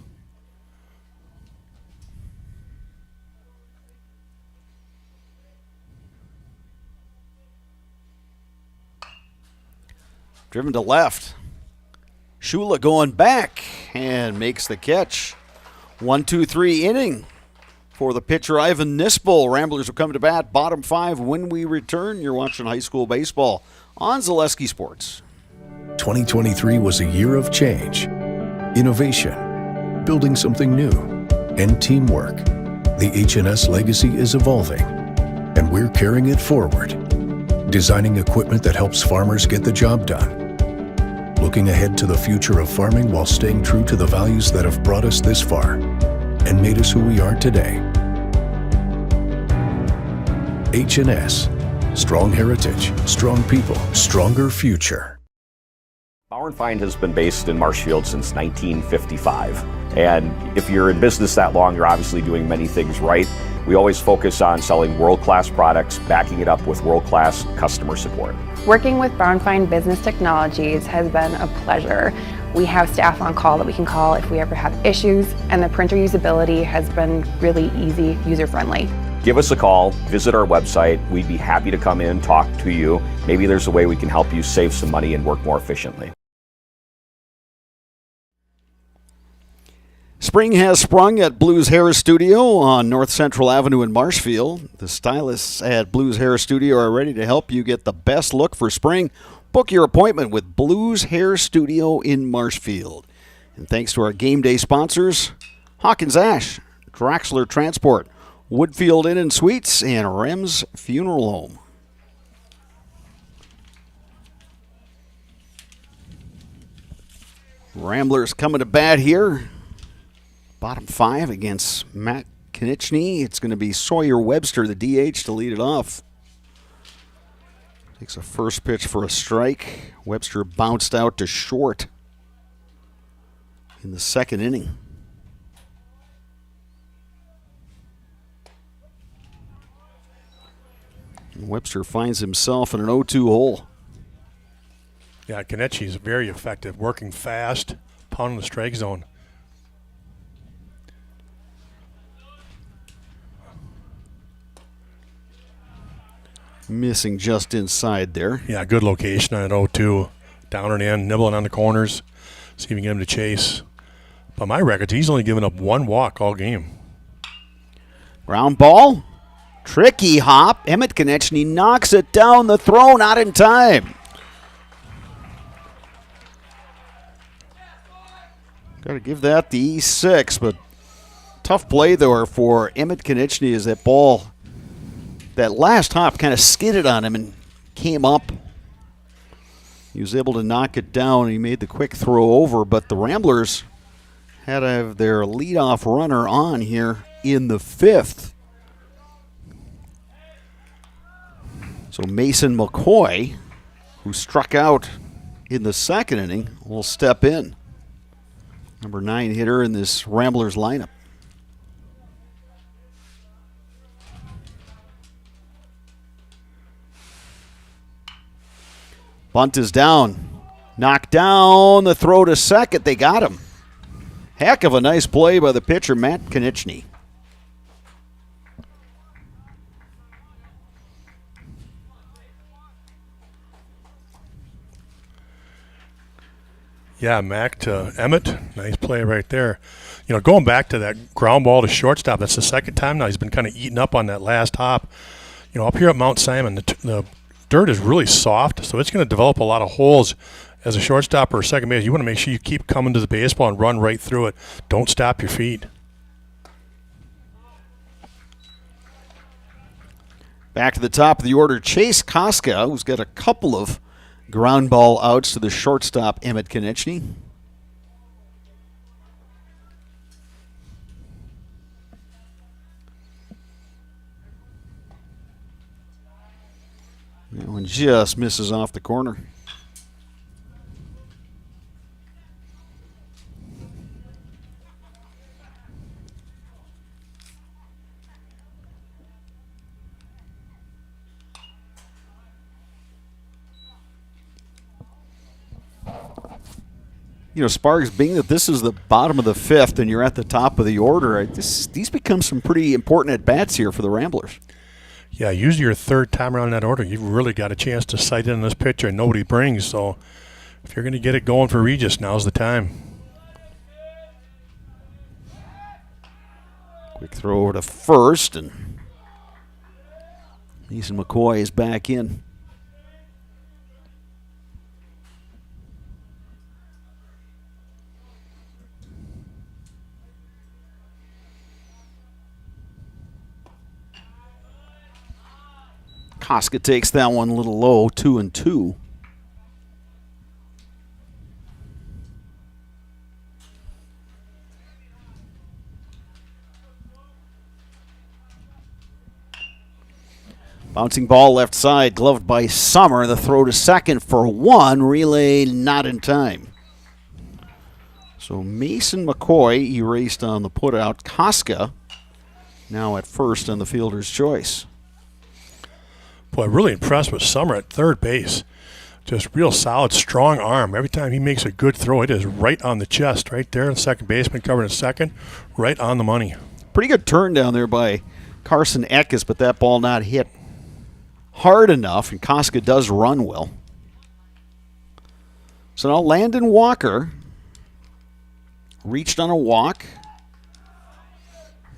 Driven to left. Shula going back and makes the catch. 1-2-3 inning for the pitcher Ivan Nispel. Ramblers will come to bat. Bottom 5 when we return. You're watching high school baseball on Zaleski Sports. 2023 was a year of change, innovation, building something new, and teamwork. The H&S legacy is evolving, and we're carrying it forward. Designing equipment that helps farmers get the job done. Looking ahead to the future of farming while staying true to the values that have brought us this far and made us who we are today. H&S. Strong heritage, strong people, stronger future. Bauer & Feind has been based in Marshfield since 1955. And if you're in business that long, you're obviously doing many things right. We always focus on selling world-class products, backing it up with world-class customer support. Working with Bauer & Feind Business Technologies has been a pleasure. We have staff on call that we can call if we ever have issues, and the printer usability has been really easy, user-friendly. Give us a call, visit our website. We'd be happy to come in, talk to you. Maybe there's a way we can help you save some money and work more efficiently. Spring has sprung at Blues Hair Studio on North Central Avenue in Marshfield. The stylists at Blues Hair Studio are ready to help you get the best look for spring. Book your appointment with Blues Hair Studio in Marshfield. And thanks to our game day sponsors, Hawkins Ash, Draxler Transport, Woodfield Inn and Suites, and Rems Funeral Home. Ramblers coming to bat here. Bottom 5 against Matt Konechny. It's going to be Sawyer Webster, the DH, to lead it off. Takes a first pitch for a strike. Webster bounced out to short in the second inning. And Webster finds himself in an 0-2 hole. Yeah, Konechny's very effective, working fast, pounding the strike zone. Missing just inside there. Yeah, good location on an 0-2. Down and in, nibbling on the corners. See if we can get him to chase. By my records, he's only given up one walk all game. Ground ball. Tricky hop. Emmett Konechny knocks it down. The throw not in time. Got to give that the E6, but tough play there for Emmett Konechny as that ball, that last hop kind of skidded on him and came up. He was able to knock it down. He made the quick throw over, but the Ramblers had to have their leadoff runner on here in the 5th. So Mason McCoy, who struck out in the second inning, will step in. Number 9 hitter in this Ramblers lineup. Bunt is down. Knocked down the throw to second. They got him. Heck of a nice play by the pitcher, Matt Konechny. Yeah, Mac to Emmett. Nice play right there. You know, going back to that ground ball to shortstop, that's the second time now he's been kind of eating up on that last hop. You know, up here at Mount Simon, the dirt is really soft, so it's going to develop a lot of holes. As a shortstop or a second base, you want to make sure you keep coming to the baseball and run right through it. Don't stop your feet. Back to the top of the order, Chase Koska, who's got a couple of ground ball outs to the shortstop, Emmett Konechny. That one just misses off the corner. You know, Sparks, being that this is the bottom of the fifth and you're at the top of the order, these become some pretty important at-bats here for the Ramblers. Yeah, usually your third time around in that order, you've really got a chance to sight in this pitcher and nobody brings. So if you're going to get it going for Regis, now's the time. Quick throw over to first, and Mason McCoy is back in. Koska takes that one a little low, 2-2. Bouncing ball left side, gloved by Summer. The throw to second for one. Relay not in time. So Mason McCoy erased on the putout. Koska now at first on the fielder's choice. Boy, really impressed with Summer at third base. Just real solid, strong arm. Every time he makes a good throw, it is right on the chest, right there. The second baseman covering a second, right on the money. Pretty good turn down there by Carson Eckes, but that ball not hit hard enough, and Koska does run well. So now Landon Walker reached on a walk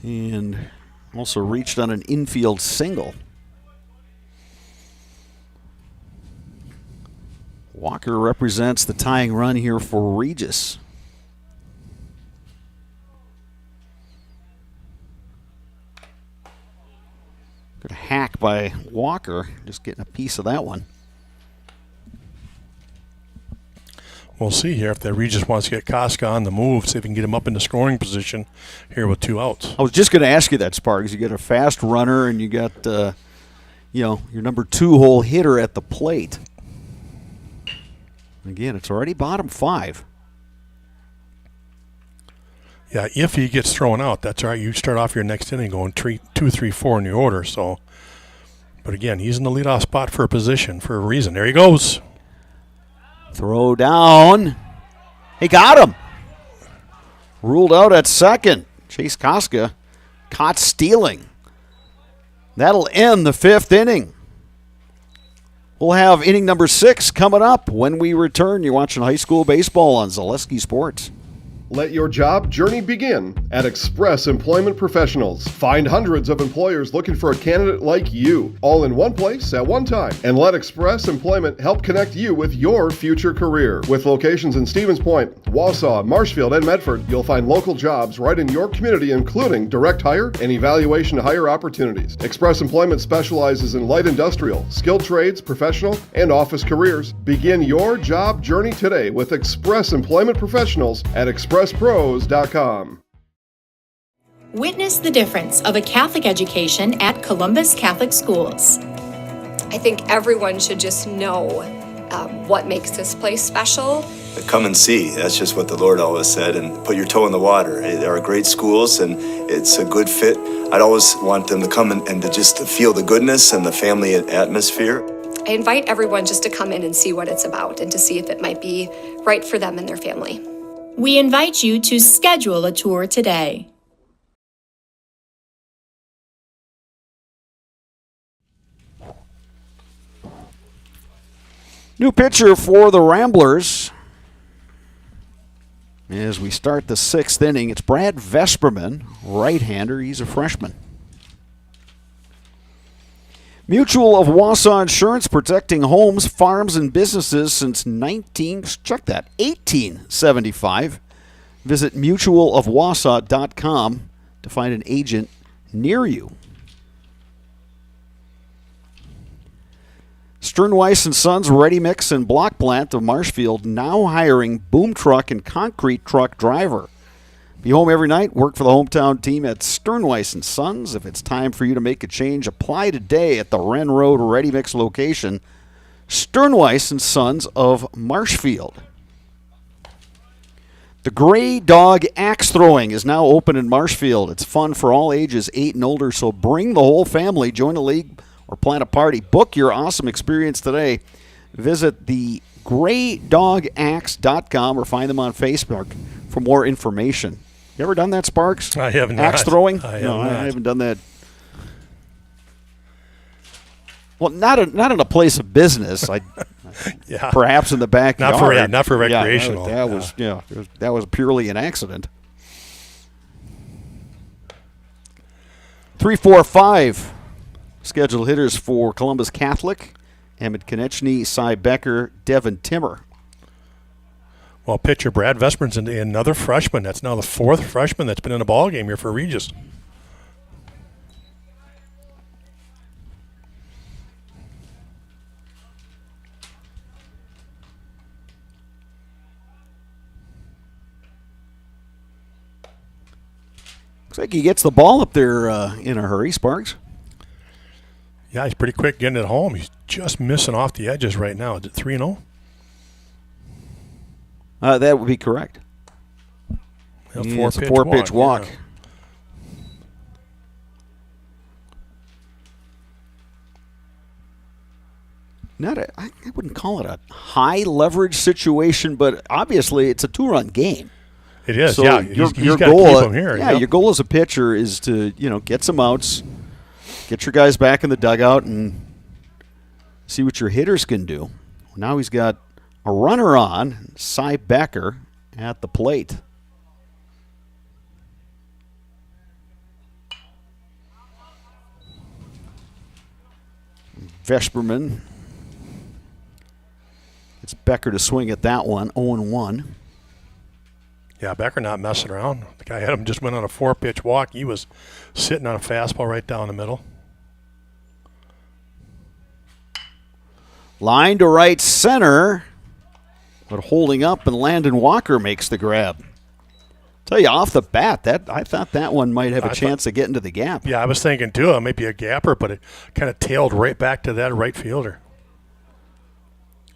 and also reached on an infield single. Walker represents the tying run here for Regis. Good hack by Walker, just getting a piece of that one. We'll see here if the Regis wants to get Koska on the move, see if we can get him up into scoring position here with 2 outs. I was just going to ask you that, Sparks. You got a fast runner and you got, your number 2 hole hitter at the plate. Again, it's already bottom 5. Yeah, if he gets thrown out, that's all right. You start off your next inning going 2, 3, 4 in the order. So, but again, he's in the leadoff spot for a position for a reason. There he goes. Throw down. He got him. Ruled out at second. Chase Koska caught stealing. That'll end the 5th inning. We'll have inning number 6 coming up when we return. You're watching high school baseball on Zaleski Sports. Let your job journey begin at Express Employment Professionals. Find hundreds of employers looking for a candidate like you, all in one place at one time. And let Express Employment help connect you with your future career. With locations in Stevens Point, Wausau, Marshfield, and Medford, you'll find local jobs right in your community, including direct hire and evaluation to hire opportunities. Express Employment specializes in light industrial, skilled trades, professional, and office careers. Begin your job journey today with Express Employment Professionals at expresspros.com. Witness the difference of a Catholic education at Columbus Catholic Schools. I think everyone should just know what makes this place special. Come and see. That's just what the Lord always said, and put your toe in the water. There are great schools, and it's a good fit. I'd always want them to come and to just to feel the goodness and the family atmosphere. I invite everyone just to come in and see what it's about and to see if it might be right for them and their family. We invite you to schedule a tour today. New pitcher for the Ramblers. As we start the 6th inning, it's Brad Vesperman, right-hander. He's a freshman. Mutual of Wausau Insurance, protecting homes, farms, and businesses since 1875. Visit mutualofwausau.com to find an agent near you. Sternweiss and Sons Ready Mix and Block Plant of Marshfield now hiring boom truck and concrete truck driver. Be home every night, work for the hometown team at Sternweiss and Sons. If it's time for you to make a change, apply today at the Wren Road Ready Mix location. Sternweiss and Sons of Marshfield. The Gray Dog Axe Throwing is now open in Marshfield. It's fun for all ages, 8 and older, so bring the whole family, join a league, or plan a party. Book your awesome experience today. Visit the GrayDogAxe.com or find them on Facebook for more information. You ever done that, Sparks? I have not. Axe throwing? I haven't done that. Well, not in a place of business. Yeah. Perhaps in the backyard. Not for recreational. That was purely an accident. 3-4-5 scheduled hitters for Columbus Catholic: Emmett Konechny, Cy Becker, Devin Timmer. Well, pitcher Brad Vesperman's another freshman. That's now the 4th freshman that's been in a ball game here for Regis. Looks like he gets the ball up there in a hurry, Sparks. Yeah, he's pretty quick getting it home. He's just missing off the edges right now. Is it 3-0? That would be correct. It's a 4-pitch walk. Yeah. I wouldn't call it a high leverage situation, but obviously it's a 2-run game. It is. So yeah, your he's goal, keep him here. Yeah, your goal as a pitcher is to get some outs, get your guys back in the dugout, and see what your hitters can do. Now he's got a runner on, Cy Becker at the plate. Vesperman. It's Becker to swing at that one, 0-1. Yeah, Becker not messing around. The guy had him just went on a 4-pitch walk. He was sitting on a fastball right down the middle. Line to right center, but holding up, and Landon Walker makes the grab. Tell you off the bat, I thought that one might have a chance of getting to the gap. Yeah, I was thinking too, it might be a gapper, but it kind of tailed right back to that right fielder.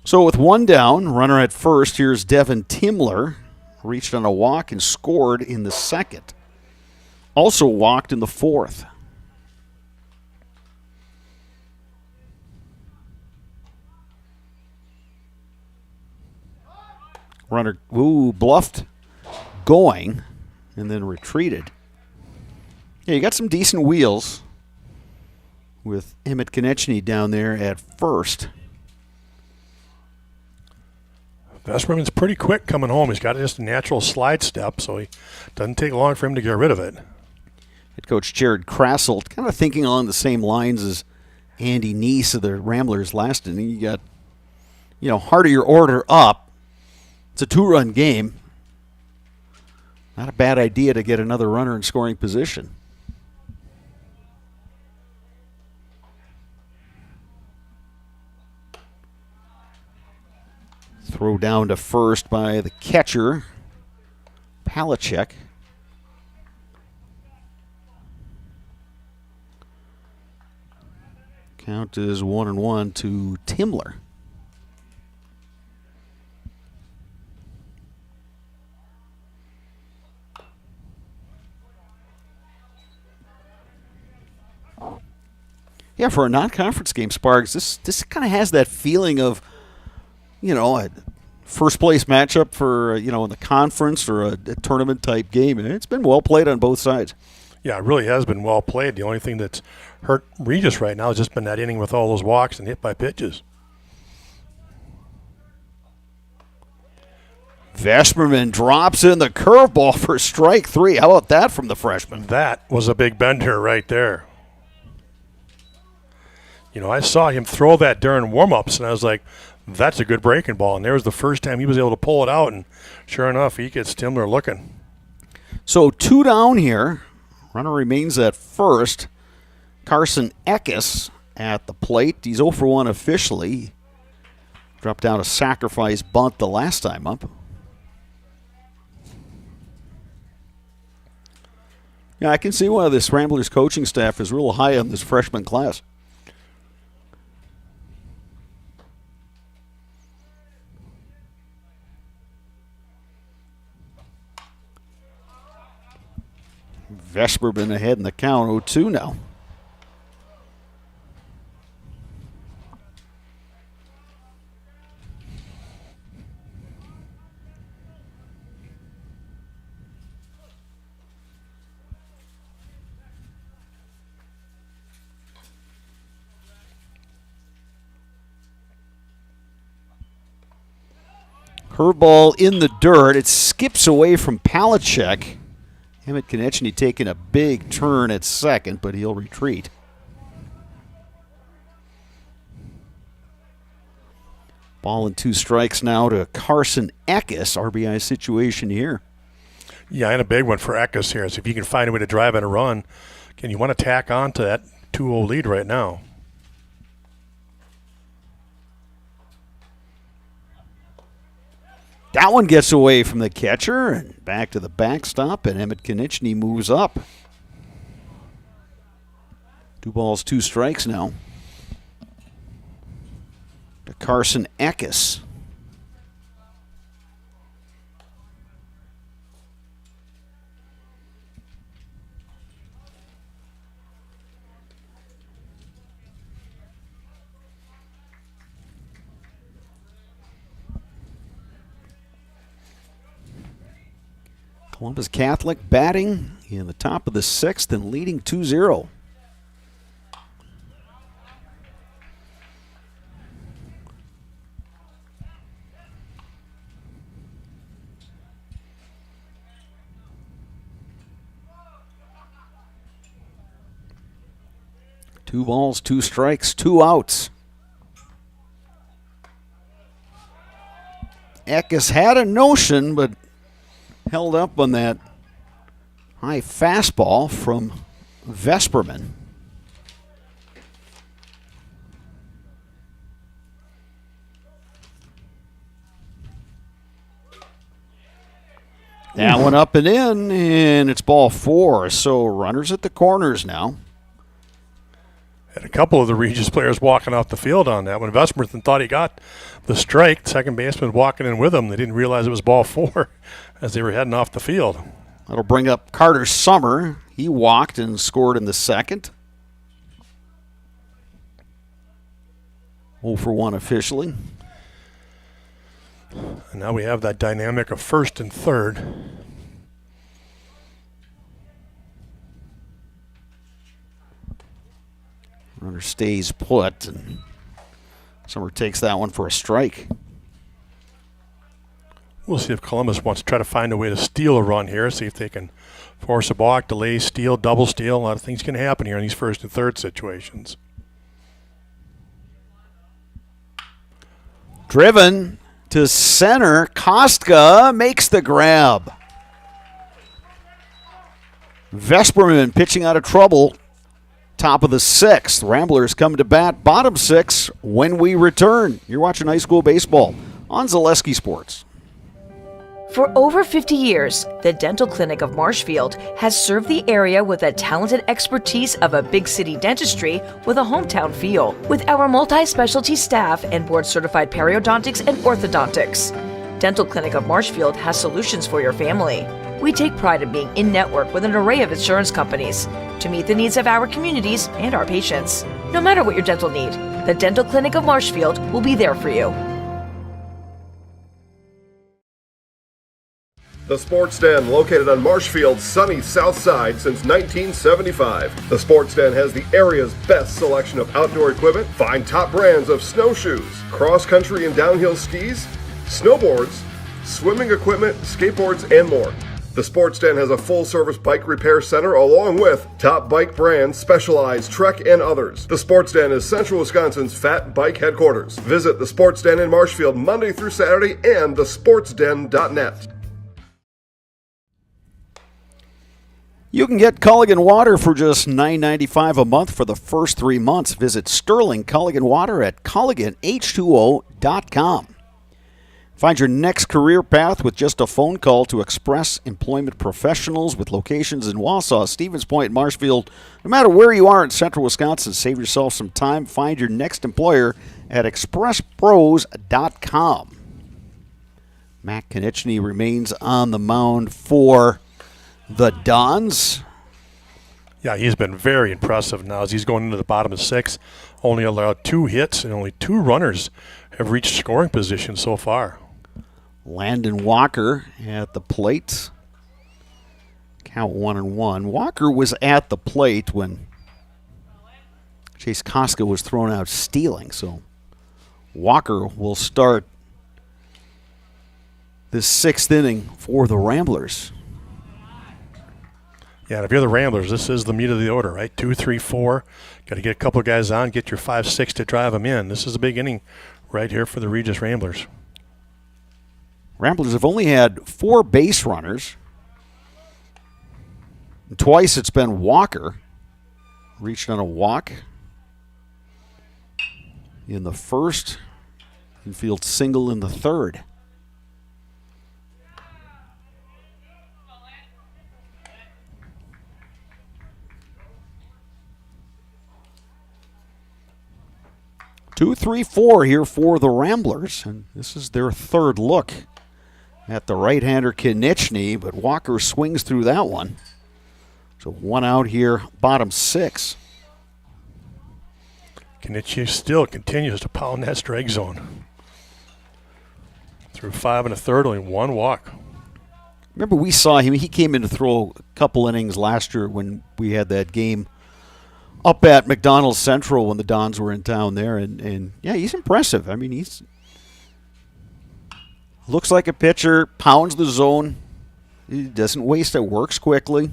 So with one down, runner at first, here's Devin Timler. Reached on a walk and scored in the second. Also walked in the fourth. Runner, bluffed going and then retreated. Yeah, you got some decent wheels with Emmett Konechny down there at first. Vesperman's pretty quick coming home. He's got just a natural slide step, so it doesn't take long for him to get rid of it. Head coach Jared Krassel, kind of thinking along the same lines as Andy Neese of the Ramblers last inning. You got, harder your order up. It's a 2-run game. Not a bad idea to get another runner in scoring position. Throw down to first by the catcher, Palachek. Count is 1-1 to Timler. Yeah, for a non-conference game, Sparks, this kind of has that feeling of, a first place matchup for, in the conference or a tournament type game. And it's been well played on both sides. Yeah, it really has been well played. The only thing that's hurt Regis right now has just been that inning with all those walks and hit by pitches. Vesperman drops in the curveball for strike 3. How about that from the freshman? That was a big bender right there. I saw him throw that during warm-ups, and I was like, that's a good breaking ball. And there was the first time he was able to pull it out, and sure enough, he gets Timler looking. So 2 down here. Runner remains at first. Carson Eckes at the plate. He's 0 for 1 officially. Dropped down a sacrifice bunt the last time up. Yeah, I can see why this Ramblers coaching staff is real high on this freshman class. Vesperman ahead in the count, 0-2 now. Curveball in the dirt. It skips away from Palachek. Emmett Konechny taking a big turn at second, but he'll retreat. Ball and 2 strikes now to Carson Eckes. RBI situation here. Yeah, and a big one for Eckes here. So if you can find a way to drive in a run, can you want to tack on to that 2-0 lead right now? That one gets away from the catcher and back to the backstop, and Emmett Konechny moves up. 2 balls, 2 strikes now to Carson Eckes. Columbus Catholic batting in the top of the 6th and leading 2-0. Two balls, 2 strikes, 2 outs. Eckes had a notion, but held up on that high fastball from Vesperman. That one up and in, and it's ball 4. So runners at the corners now. Had a couple of the Regis players walking off the field on that. When Vesperman thought he got the strike, second baseman walking in with him. They didn't realize it was ball 4 as they were heading off the field. That'll bring up Carter Summer. He walked and scored in the second. 0 for 1 officially. And now we have that dynamic of first and third. Runner stays put, and Summer takes that one for a strike. We'll see if Columbus wants to try to find a way to steal a run here, see if they can force a balk, delay, steal, double steal. A lot of things can happen here in these first and third situations. Driven to center. Kostka makes the grab. Vesperman pitching out of trouble. Top of the 6th. Ramblers come to bat. Bottom 6 when we return. You're watching high school baseball on Zaleski Sports. For over 50 years, the Dental Clinic of Marshfield has served the area with the talented expertise of a big city dentistry with a hometown feel. With our multi-specialty staff and board-certified periodontics and orthodontics, Dental Clinic of Marshfield has solutions for your family. We take pride in being in-network with an array of insurance companies to meet the needs of our communities and our patients. No matter what your dental need, the Dental Clinic of Marshfield will be there for you. The Sports Den, located on Marshfield's sunny south side since 1975. The Sports Den has the area's best selection of outdoor equipment. Find top brands of snowshoes, cross-country and downhill skis, snowboards, swimming equipment, skateboards, and more. The Sports Den has a full-service bike repair center along with top bike brands, Specialized, Trek, and others. The Sports Den is Central Wisconsin's Fat Bike headquarters. Visit the Sports Den in Marshfield Monday through Saturday and thesportsden.net. You can get Culligan Water for just $9.95 a month for the first 3 months. Visit Sterling Culligan Water at CulliganH2O.com. Find your next career path with just a phone call to Express Employment Professionals with locations in Wausau, Stevens Point, and Marshfield. No matter where you are in central Wisconsin, save yourself some time. Find your next employer at ExpressPros.com. Matt Konechny remains on the mound for the Dons. Yeah, he's been very impressive now as he's going into the bottom of 6. Only allowed 2 hits and only 2 runners have reached scoring position so far. Landon Walker at the plate. Count 1-1. Walker was at the plate when Chase Koska was thrown out stealing. So Walker will start the 6th inning for the Ramblers. Yeah, and if you're the Ramblers, this is the meat of the order, right? 2, 3, 4. Got to get a couple of guys on, get your 5, 6 to drive them in. This is a big inning right here for the Regis Ramblers. Ramblers have only had 4 base runners. Twice it's been Walker. Reached on a walk in the first. Infield single in the third. Two, 3, 4 here for the Ramblers, and this is their third look at the right-hander Konechny, but Walker swings through that one. So 1 out here, bottom 6. Konechny still continues to pound that strike zone. Through 5 1/3, only 1 walk. Remember, we saw him. He came in to throw a couple innings last year when we had that game up at McDonald's Central when the Dons were in town there. And yeah, he's impressive. I mean, he's looks like a pitcher, pounds the zone. He doesn't waste it, works quickly.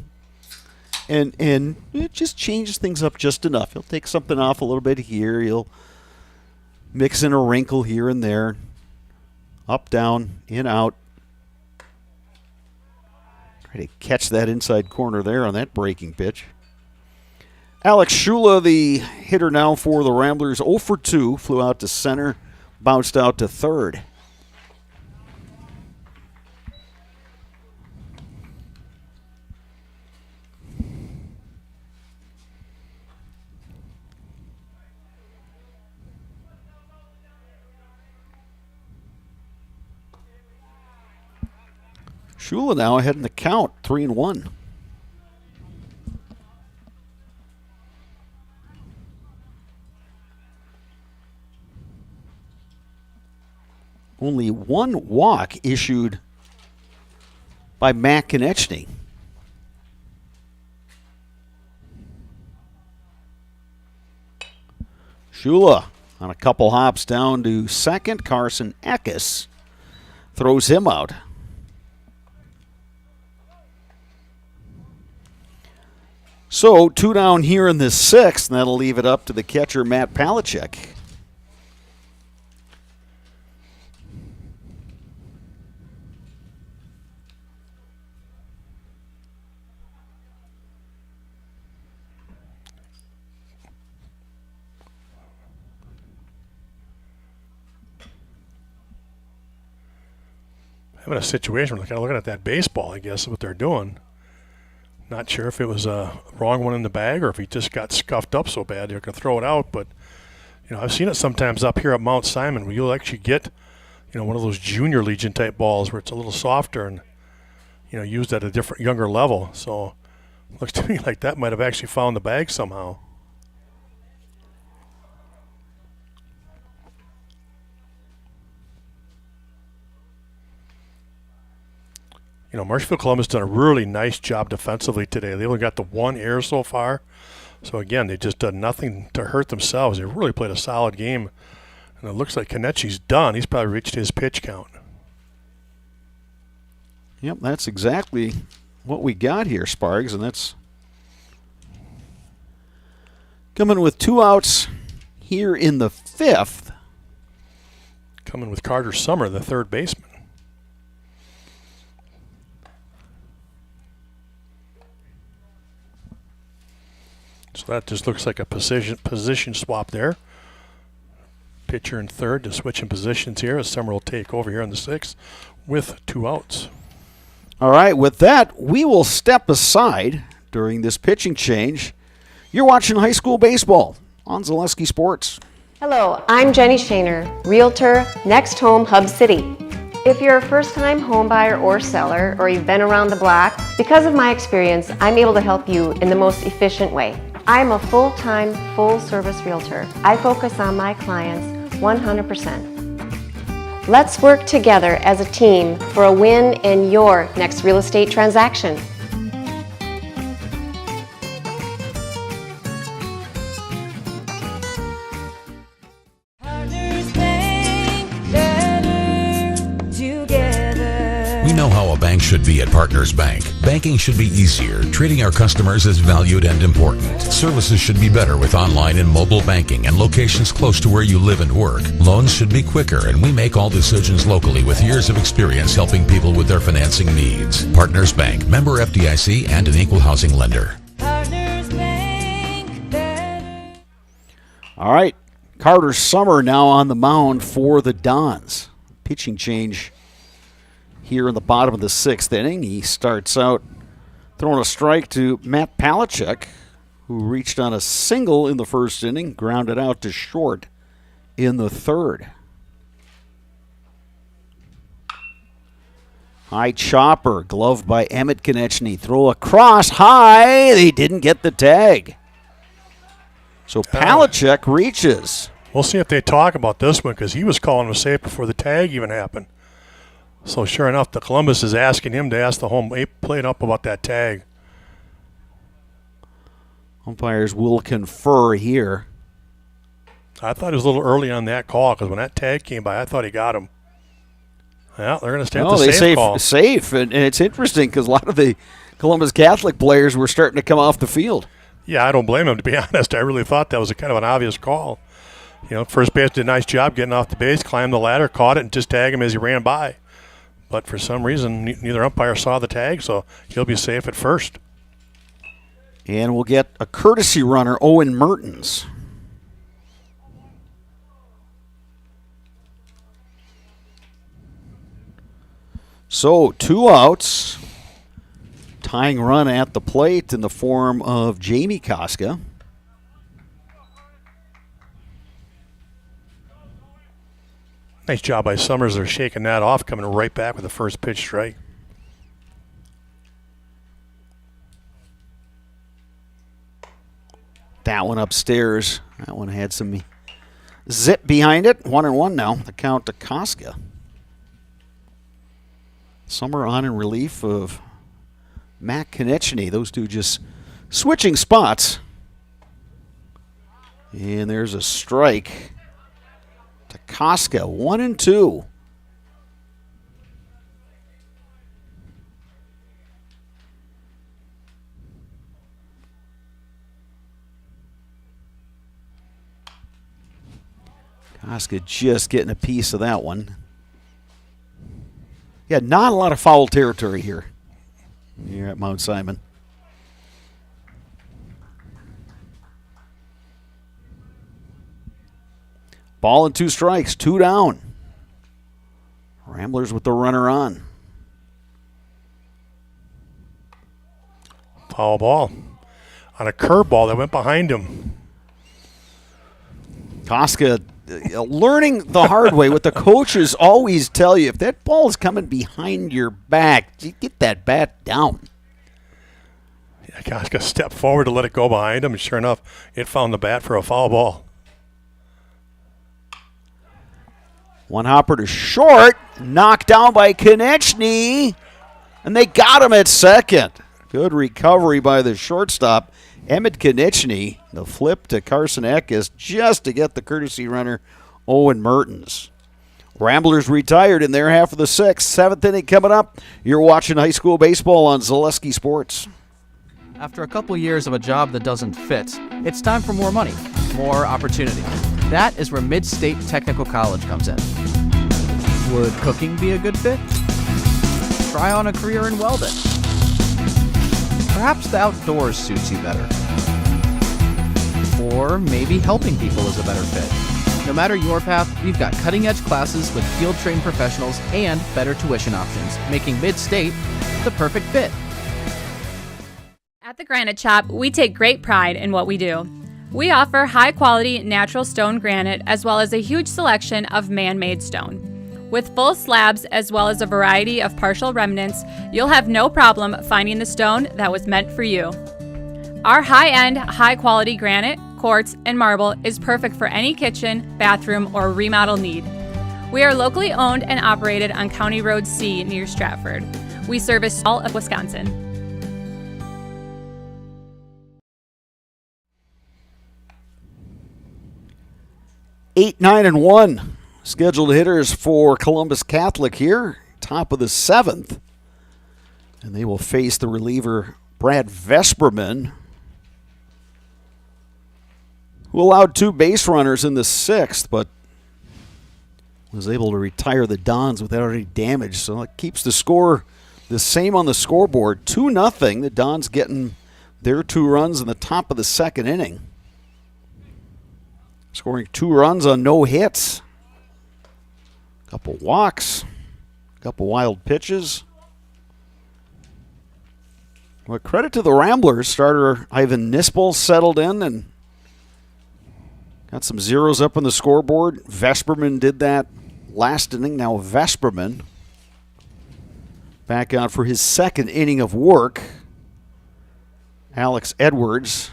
And it just changes things up just enough. He'll take something off a little bit here. He'll mix in a wrinkle here and there. Up, down, in, out. Try to catch that inside corner there on that breaking pitch. Alex Shula, the hitter now for the Ramblers, 0 for 2, flew out to center, bounced out to third. Shula now ahead in the count, 3-1. Only 1 walk issued by Matt Konechny. Shula on a couple hops down to second. Carson Eckes throws him out. So 2 down here in the 6th, and that'll leave it up to the catcher, Matt Palachek. Having a situation where they're kind of looking at that baseball, I guess, is what they're doing. Not sure if it was a wrong one in the bag or if he just got scuffed up so bad they're going to throw it out. But, you know, I've seen it sometimes up here at Mount Simon where you'll actually get, you know, one of those junior legion type balls where it's a little softer and, you know, used at a different, younger level. So it looks to me like that might have actually found the bag somehow. You know, Marshfield Columbus done a really nice job defensively today. They only got the 1 error so far. So, again, they just done nothing to hurt themselves. They really played a solid game. And it looks like Konechny's done. He's probably reached his pitch count. Yep, that's exactly what we got here, Spargs, and that's coming with 2 outs here in the 5th. Coming with Carter Summer, the third baseman. So that just looks like a position swap there. Pitcher in third to switch in positions here as Summer will take over here in the sixth with 2 outs. All right, with that, we will step aside during this pitching change. You're watching high school baseball on Zaleski Sports. Hello, I'm Jenny Shaner, Realtor, Next Home Hub City. If you're a first-time home buyer or seller, or you've been around the block, because of my experience, I'm able to help you in the most efficient way. I'm a full-time, full-service realtor. I focus on my clients 100%. Let's work together as a team for a win in your next real estate transaction. We know how a bank should be at Partners Bank. Banking should be easier. Treating our customers as valued and important. Services should be better with online and mobile banking and locations close to where you live and work. Loans should be quicker, and we make all decisions locally with years of experience helping people with their financing needs. Partners Bank, member FDIC, and an equal housing lender. All right, Carter Summer now on the mound for the Dons. Pitching change here in the bottom of the 6th inning. He starts out throwing a strike to Matt Palachuk, who reached on a single in the first inning, grounded out to short in the 3rd. High chopper, gloved by Emmett Konechny. Throw across high. They didn't get the tag. So Palachuk reaches. We'll see if they talk about this one, because he was calling him safe before the tag even happened. So sure enough, the Columbus is asking him to ask the home plate up about that tag. Umpires will confer here. I thought it was a little early on that call, because when that tag came by, I thought he got him. Yeah, they're going to stay with the safe call. Safe, and it's interesting because a lot of the Columbus Catholic players were starting to come off the field. Yeah, I don't blame him, to be honest. I really thought that was a kind of an obvious call. You know, first base did a nice job getting off the base, climbed the ladder, caught it, and just tagged him as he ran by. But for some reason, neither umpire saw the tag, so he'll be safe at first. And we'll get a courtesy runner, Owen Mertens. So 2 outs. Tying run at the plate in the form of Jamie Koska. Nice job by Summers. They're shaking that off, coming right back with the first pitch strike. That one upstairs. That one had some zip behind it. 1-1 now. The count to Koska. Summer on in relief of Matt Konechny. Those two just switching spots. And there's a strike to Koska. 1-2. Koska just getting a piece of that one. Yeah, not a lot of foul territory here at Mount Simon. Ball and 2 strikes, 2 down. Ramblers with the runner on. Foul ball on a curveball that went behind him. Koska learning the hard way. What the coaches always tell you, if that ball is coming behind your back, you get that bat down. Yeah, Koska stepped forward to let it go behind him, and sure enough, it found the bat for a foul ball. One hopper to short, knocked down by Konechny, and they got him at second. Good recovery by the shortstop, Emmett Konechny. The flip to Carson Eckes just to get the courtesy runner, Owen Mertens. Ramblers retired in their half of the 6th. 7th inning coming up. You're watching high school baseball on Zaleski Sports. After a couple years of a job that doesn't fit, it's time for more money, more opportunity. That is where Mid-State Technical College comes in. Would cooking be a good fit? Try on a career in welding. Perhaps the outdoors suits you better. Or maybe helping people is a better fit. No matter your path, we've got cutting-edge classes with field-trained professionals and better tuition options, making Mid-State the perfect fit. At the Granite Shop, we take great pride in what we do. We offer high-quality natural stone granite as well as a huge selection of man-made stone. With full slabs as well as a variety of partial remnants, you'll have no problem finding the stone that was meant for you. Our high-end, high-quality granite, quartz, and marble is perfect for any kitchen, bathroom, or remodel need. We are locally owned and operated on County Road C near Stratford. We service all of Wisconsin. 8, 9, and 1 scheduled hitters for Columbus Catholic here, top of the 7th. And they will face the reliever Brad Vesperman, who allowed 2 base runners in the 6th, but was able to retire the Dons without any damage. So it keeps the score the same on the scoreboard, 2-0. The Dons getting their 2 runs in the top of the 2nd inning. Scoring 2 runs on no hits. A couple walks. A couple wild pitches. Well, credit to the Ramblers. Starter Ivan Nispel settled in and got some zeros up on the scoreboard. Vesperman did that last inning. Now Vesperman back out for his 2nd inning of work. Alex Edwards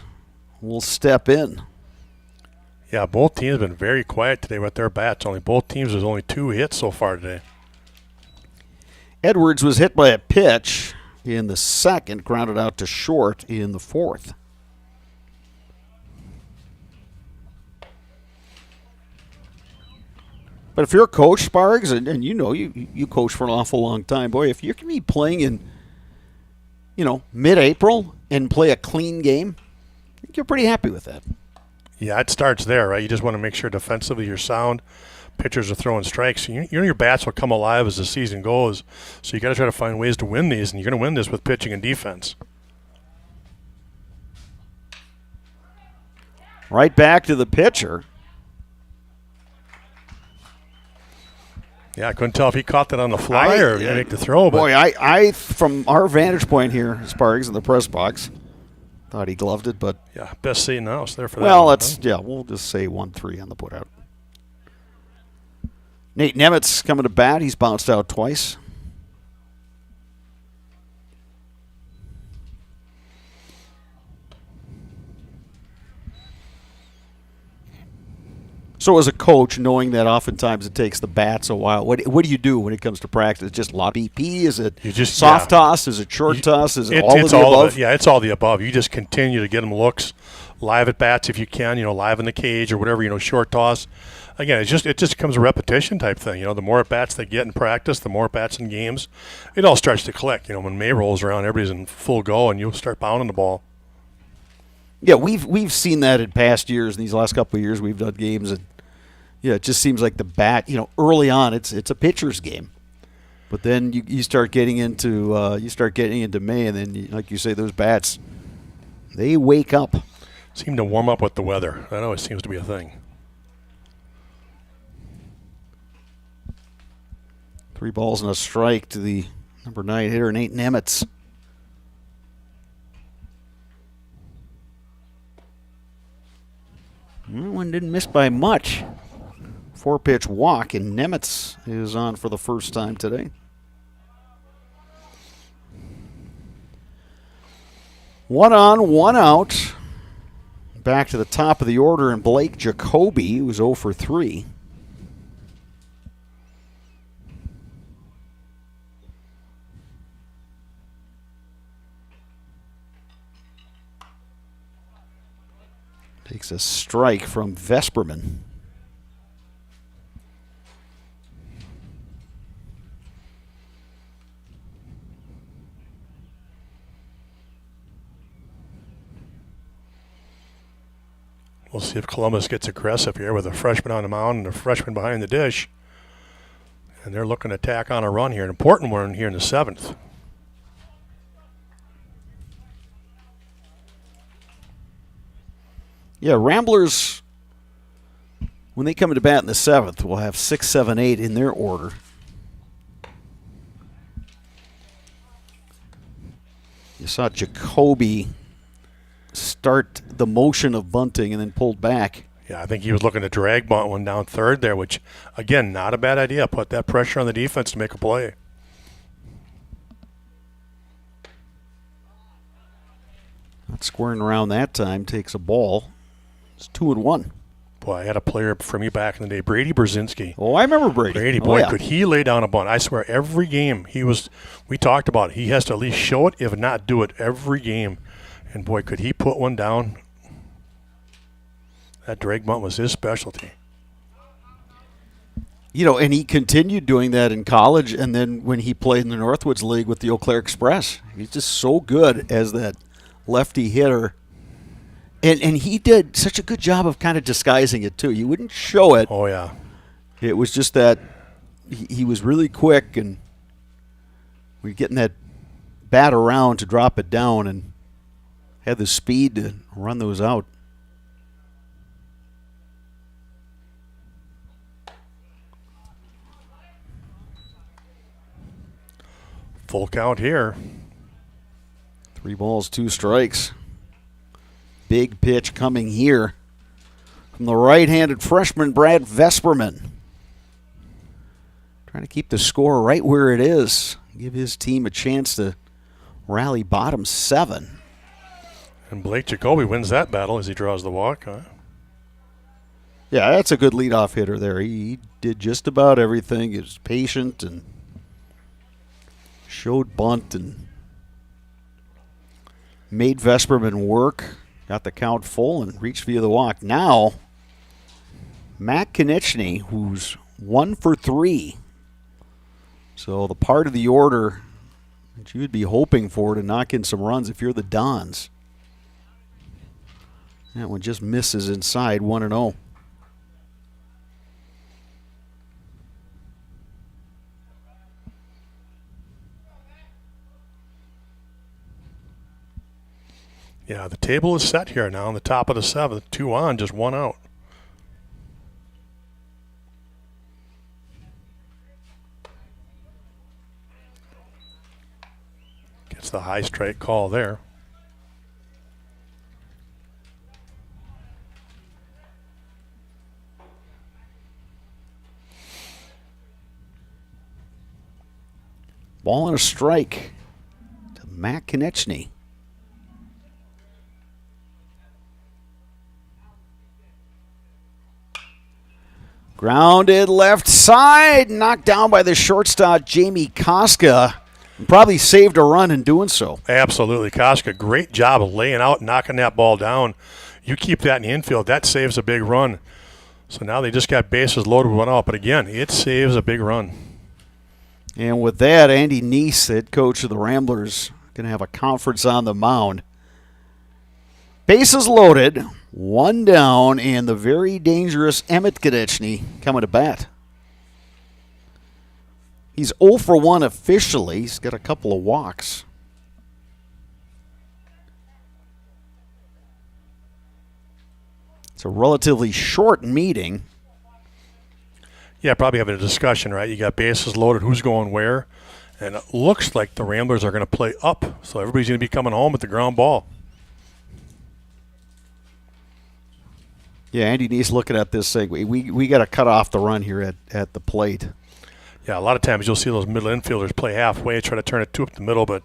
will step in. Yeah, both teams have been very quiet today with their bats. Both teams, there's only 2 hits so far today. Edwards was hit by a pitch in the 2nd, grounded out to short in the 4th. But if you're a coach, Spargs, and you know you coach for an awful long time, boy, if you can be playing in, mid-April and play a clean game, I think you're pretty happy with that. Yeah, it starts there, right? You just want to make sure defensively you're sound. Pitchers are throwing strikes. Your bats will come alive as the season goes. So you got to try to find ways to win these, and you're going to win this with pitching and defense. Right back to the pitcher. Yeah, I couldn't tell if he caught that on the fly or make the throw. But boy, I from our vantage point here, Spargs in the press box, thought he gloved it, but yeah, best seat in the house there for that. Well, we'll just say 1-3 on the putout. Nate Nemitz coming to bat. He's bounced out twice. So as a coach, knowing that oftentimes it takes the bats a while, what do you do when it comes to practice? Just lob BP? Is it soft toss? Is it short toss? Is it all of the above? Yeah, it's all the above. You just continue to get them looks, live at bats if you can, live in the cage or whatever, short toss. Again, it just becomes a repetition type thing. The more at bats they get in practice, the more at bats in games, it all starts to click. When May rolls around, everybody's in full go, and you'll start pounding the ball. Yeah, we've seen that in past years. In these last couple of years, we've done games, and it just seems like the bat. Early on, it's a pitcher's game, but then you start getting into May, and then like you say, those bats, they wake up. Seem to warm up with the weather. That always seems to be a thing. 3 balls and a strike to the number 9 hitter, Nate Nemitz. One didn't miss by much. 4-pitch walk, and Nemitz is on for the first time today. 1 on, 1 out. Back to the top of the order, and Blake Jacoby, who's 0 for 3. Takes a strike from Vesperman. We'll see if Columbus gets aggressive here with a freshman on the mound and a freshman behind the dish. And they're looking to tack on a run here, an important one here in the 7th. Yeah, Ramblers, when they come into bat in the 7th, will have 6, 7, 8 in their order. You saw Jacoby start the motion of bunting and then pulled back. Yeah, I think he was looking to drag bunt one down third there, which, again, not a bad idea. Put that pressure on the defense to make a play. Not squaring around that time. Takes a ball. It's 2-1. Boy, I had a player from you back in the day, Brady Brzezinski. Oh, I remember Brady. Brady, boy, could he lay down a bunt. I swear, every game we talked about it. He has to at least show it, if not do it, every game. And, boy, could he put one down. That drag bunt was his specialty. You know, and he continued doing that in college, and then when he played in the Northwoods League with the Eau Claire Express. He's just so good as that lefty hitter. And he did such a good job of kind of disguising it, too. You wouldn't show it. Oh, yeah. It was just that he was really quick, and we're getting that bat around to drop it down and had the speed to run those out. Full count here. 3 balls, 2 strikes. Big pitch coming here from the right-handed freshman Brad Vesperman. Trying to keep the score right where it is. Give his team a chance to rally bottom 7. And Blake Jacoby wins that battle as he draws the walk. Huh? Yeah, that's a good leadoff hitter there. He did just about everything. He was patient and showed bunt and made Vesperman work. Got the count full and reached via the walk. Now, Matt Konechny, who's 1 for 3. So the part of the order that you would be hoping for to knock in some runs if you're the Dons. That one just misses inside, 1-0. Yeah, the table is set here now on the top of the 7th. 2 on, just 1 out. Gets the high strike call there. Ball and a strike to Matt Konechny. Grounded left side, knocked down by the shortstop, Jamie Koska. Probably saved a run in doing so. Absolutely. Koska, great job of laying out, knocking that ball down. You keep that in the infield, that saves a big run. So now they just got bases loaded with 1 out. But again, it saves a big run. And with that, Andy Neese, head coach of the Ramblers, going to have a conference on the mound. Bases loaded, 1 down, and the very dangerous Emmett Konechny coming to bat. He's 0 for 1 officially. He's got a couple of walks. It's a relatively short meeting. Yeah, probably having a discussion, right? You got bases loaded, who's going where. And it looks like the Ramblers are going to play up, so everybody's going to be coming home with the ground ball. Yeah, Andy Neese looking at this saying, we got to cut off the run here at the plate. Yeah, a lot of times you'll see those middle infielders play halfway, try to turn it 2 up the middle, but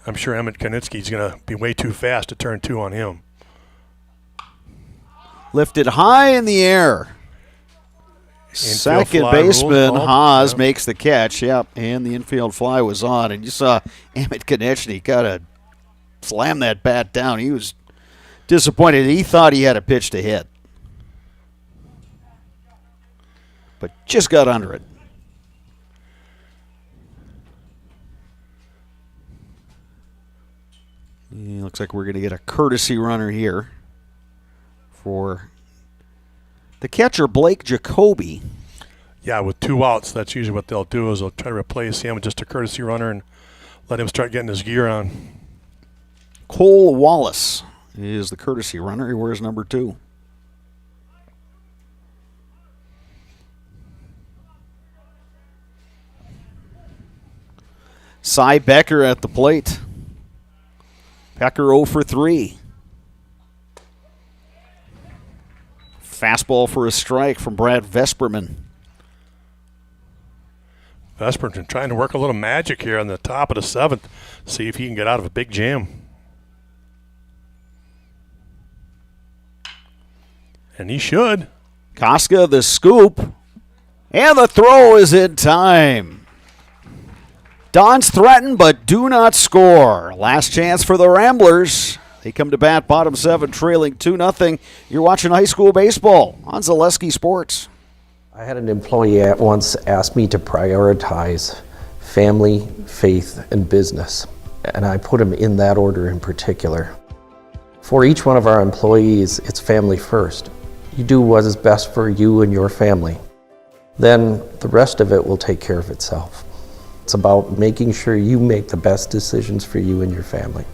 I'm sure Emmett Konechny's going to be way too fast to turn 2 on him. Lifted high in the air. Second baseman Haas makes the catch. Yep, and the infield fly was on. And you saw Emmett Konechny kind of slam that bat down. He was disappointed. He thought he had a pitch to hit, but just got under it. Looks like we're going to get a courtesy runner here for the catcher, Blake Jacoby. Yeah, with 2 outs, that's usually what they'll do is they'll try to replace him with just a courtesy runner and let him start getting his gear on. Cole Wallace is the courtesy runner. He wears number 2. Cy Becker at the plate. Becker 0 for 3. Fastball for a strike from Brad Vesperman. Vesperman trying to work a little magic here on the top of the 7th. See if he can get out of a big jam. And he should. Koska, the scoop. And the throw is in time. Dons threaten but do not score. Last chance for the Ramblers. They come to bat, bottom 7, trailing 2-0. You're watching high school baseball on Zaleski Sports. I had an employee once ask me to prioritize family, faith, and business, and I put them in that order in particular. For each one of our employees, it's family first. You do what is best for you and your family. Then the rest of it will take care of itself. It's about making sure you make the best decisions for you and your family.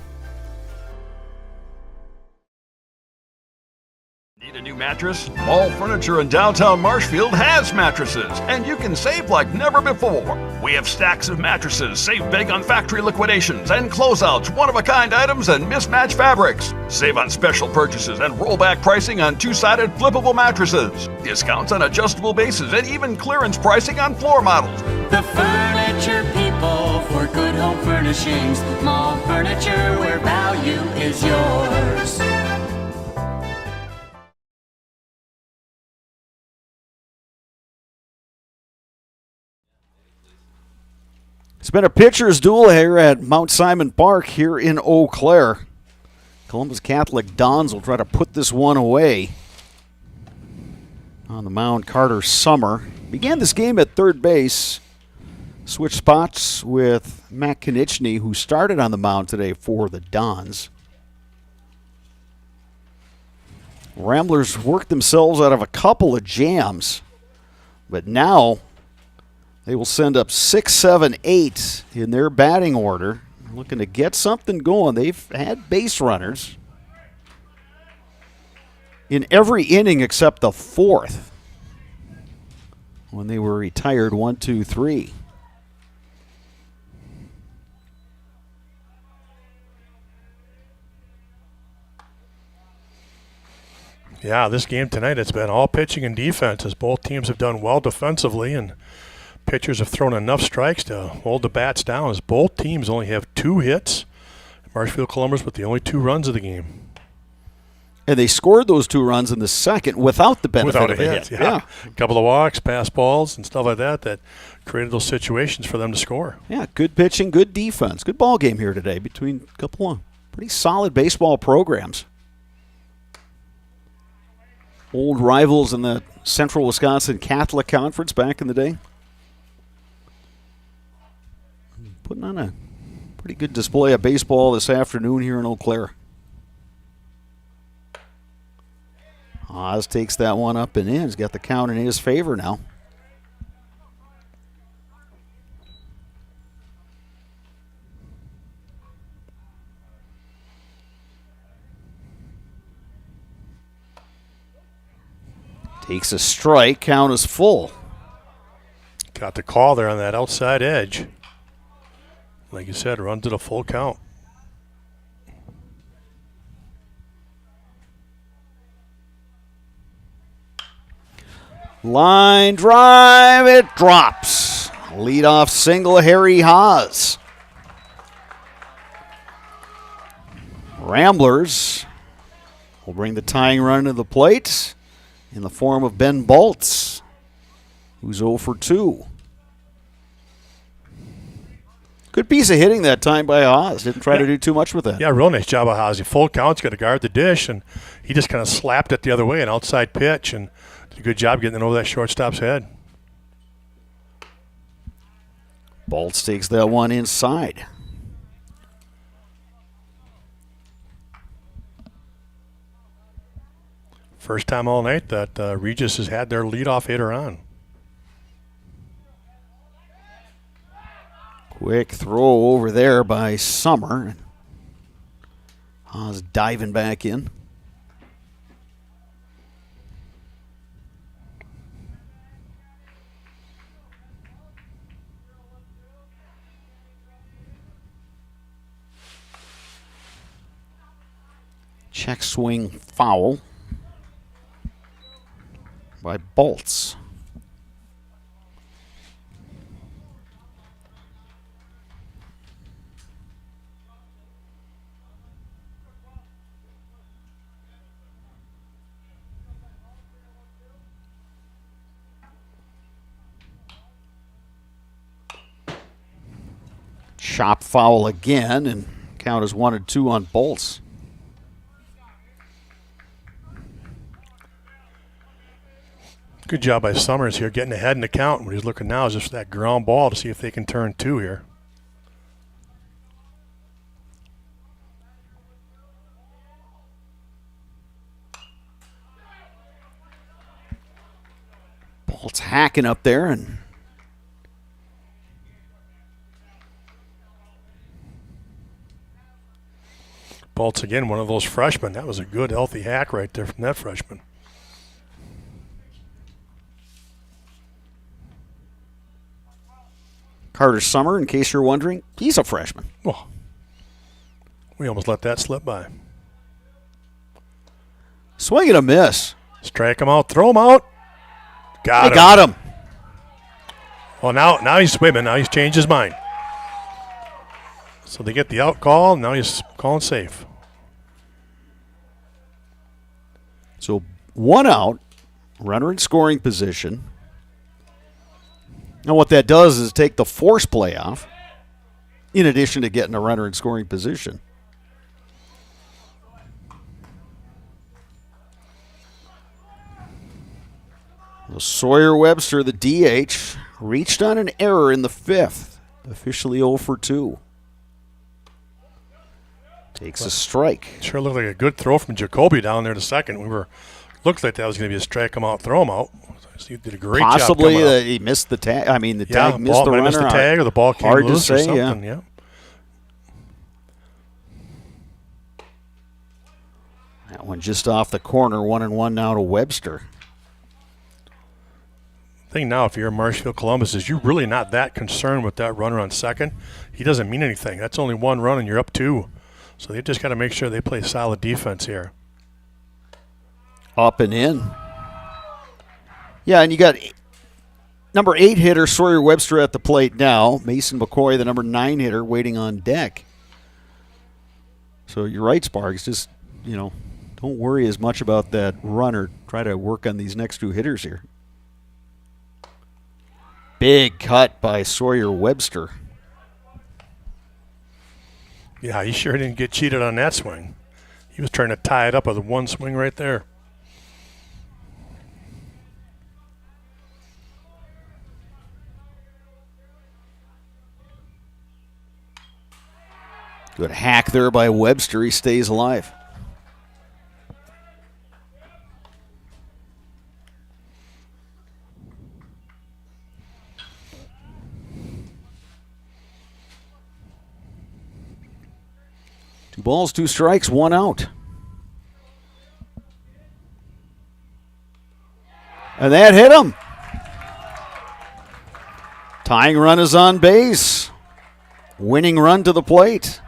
Need a new mattress? Mall Furniture in downtown Marshfield has mattresses, and you can save like never before. We have stacks of mattresses, save big on factory liquidations and closeouts, one-of-a-kind items, and mismatched fabrics. Save on special purchases and rollback pricing on two-sided flippable mattresses. Discounts on adjustable bases and even clearance pricing on floor models. The furniture people for good home furnishings. Mall Furniture, where value is yours. It's been a pitcher's duel here at Mount Simon Park here in Eau Claire. Columbus Catholic Dons will try to put this one away. On the mound, Carter Summer began this game at third base. Switched spots with Matt Konieczny, who started on the mound today for the Dons. Ramblers worked themselves out of a couple of jams, but now they will send up 6, 7, 8 in their batting order. Looking to get something going. They've had base runners in every inning except the 4th, when they were retired 1, 2, 3. Yeah, this game tonight, it's been all pitching and defense, as both teams have done well defensively, and pitchers have thrown enough strikes to hold the bats down, as both teams only have 2 hits. Marshfield Columbus with the only 2 runs of the game. And they scored those 2 runs in the second without the benefit of a hit. Yeah. A couple of walks, pass balls, and stuff like that created those situations for them to score. Yeah, good pitching, good defense. Good ball game here today between a couple of pretty solid baseball programs. Old rivals in the Central Wisconsin Catholic Conference back in the day. Putting on a pretty good display of baseball this afternoon here in Eau Claire. Oz takes that one up and in. He's got the count in his favor now. Takes a strike. Count is full. Got the call there on that outside edge. Like you said, run to the full count. Line drive, it drops. Leadoff single, Harry Haas. Ramblers will bring the tying run to the plate in the form of Ben Baltz, who's 0 for 2. Good piece of hitting that time by Haas. Didn't try to do too much with that. Yeah, real nice job of Haas. Full count's got to guard the dish, and he just kind of slapped it the other way, an outside pitch, and did a good job getting it over that shortstop's head. Baltz takes that one inside. First time all night that Regis has had their leadoff hitter on. Quick throw over there by Summer. Haas diving back in. Check swing foul by Bolts. Chop foul again, and count is 1-2 on Bolts. Good job by Summers here, getting ahead in the count. What he's looking now is just that ground ball to see if they can turn 2 here. Bolts hacking up there, and Bolts again, one of those freshmen. That was a good, healthy hack right there from that freshman. Carter Summer, in case you're wondering, he's a freshman. Well, we almost let that slip by. Swing and a miss. Strike him out, throw him out. Got him. Got him. Well, now he's swimming. Now he's changed his mind. So they get the out call. Now he's calling safe. So 1 out, runner in scoring position. Now what that does is take the force play off, in addition to getting a runner in scoring position. Well, Sawyer Webster, the DH, reached on an error in the 5th. Officially 0 for 2. Takes a strike. Sure looked like a good throw from Jacoby down there to second. Looked like that was going to be a strike him out, throw him out. So he did a great job. Possibly he missed the tag. I mean, the tag missed the runner. Missed the tag, or the ball came hard loose to say, or something. Yeah. That one just off the corner. 1-1 now to Webster. Thing now, if you're Marshfield Columbus, is you're really not that concerned with that runner on second. He doesn't mean anything. That's only 1 run, and you're up 2. So they just got to make sure they play solid defense here. Up and in. Yeah, and you got number 8 hitter Sawyer Webster at the plate now. Mason McCoy, the number 9 hitter, waiting on deck. So you're right, Sparks. Just, don't worry as much about that runner. Try to work on these next 2 hitters here. Big cut by Sawyer Webster. Yeah, he sure didn't get cheated on that swing. He was trying to tie it up with 1 swing right there. Good hack there by Webster. He stays alive. Two balls, 2 strikes, 1 out. And that hit him. Tying run is on base. Winning run to the plate.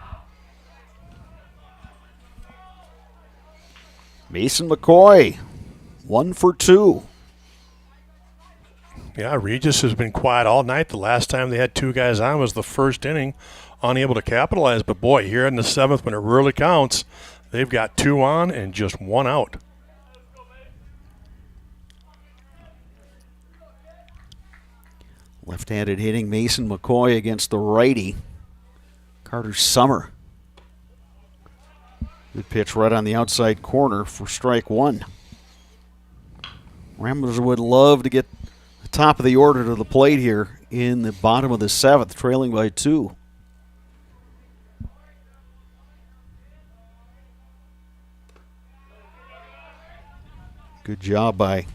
Mason McCoy, 1 for 2. Yeah, Regis has been quiet all night. The last time they had 2 guys on was the first inning, unable to capitalize. But boy, here in the 7th, when it really counts, they've got 2 on and just 1 out. Left-handed hitting Mason McCoy against the righty, Carter Summer. Good pitch right on the outside corner for strike 1. Ramblers would love to get the top of the order to the plate here in the bottom of the 7th, trailing by 2. Good job by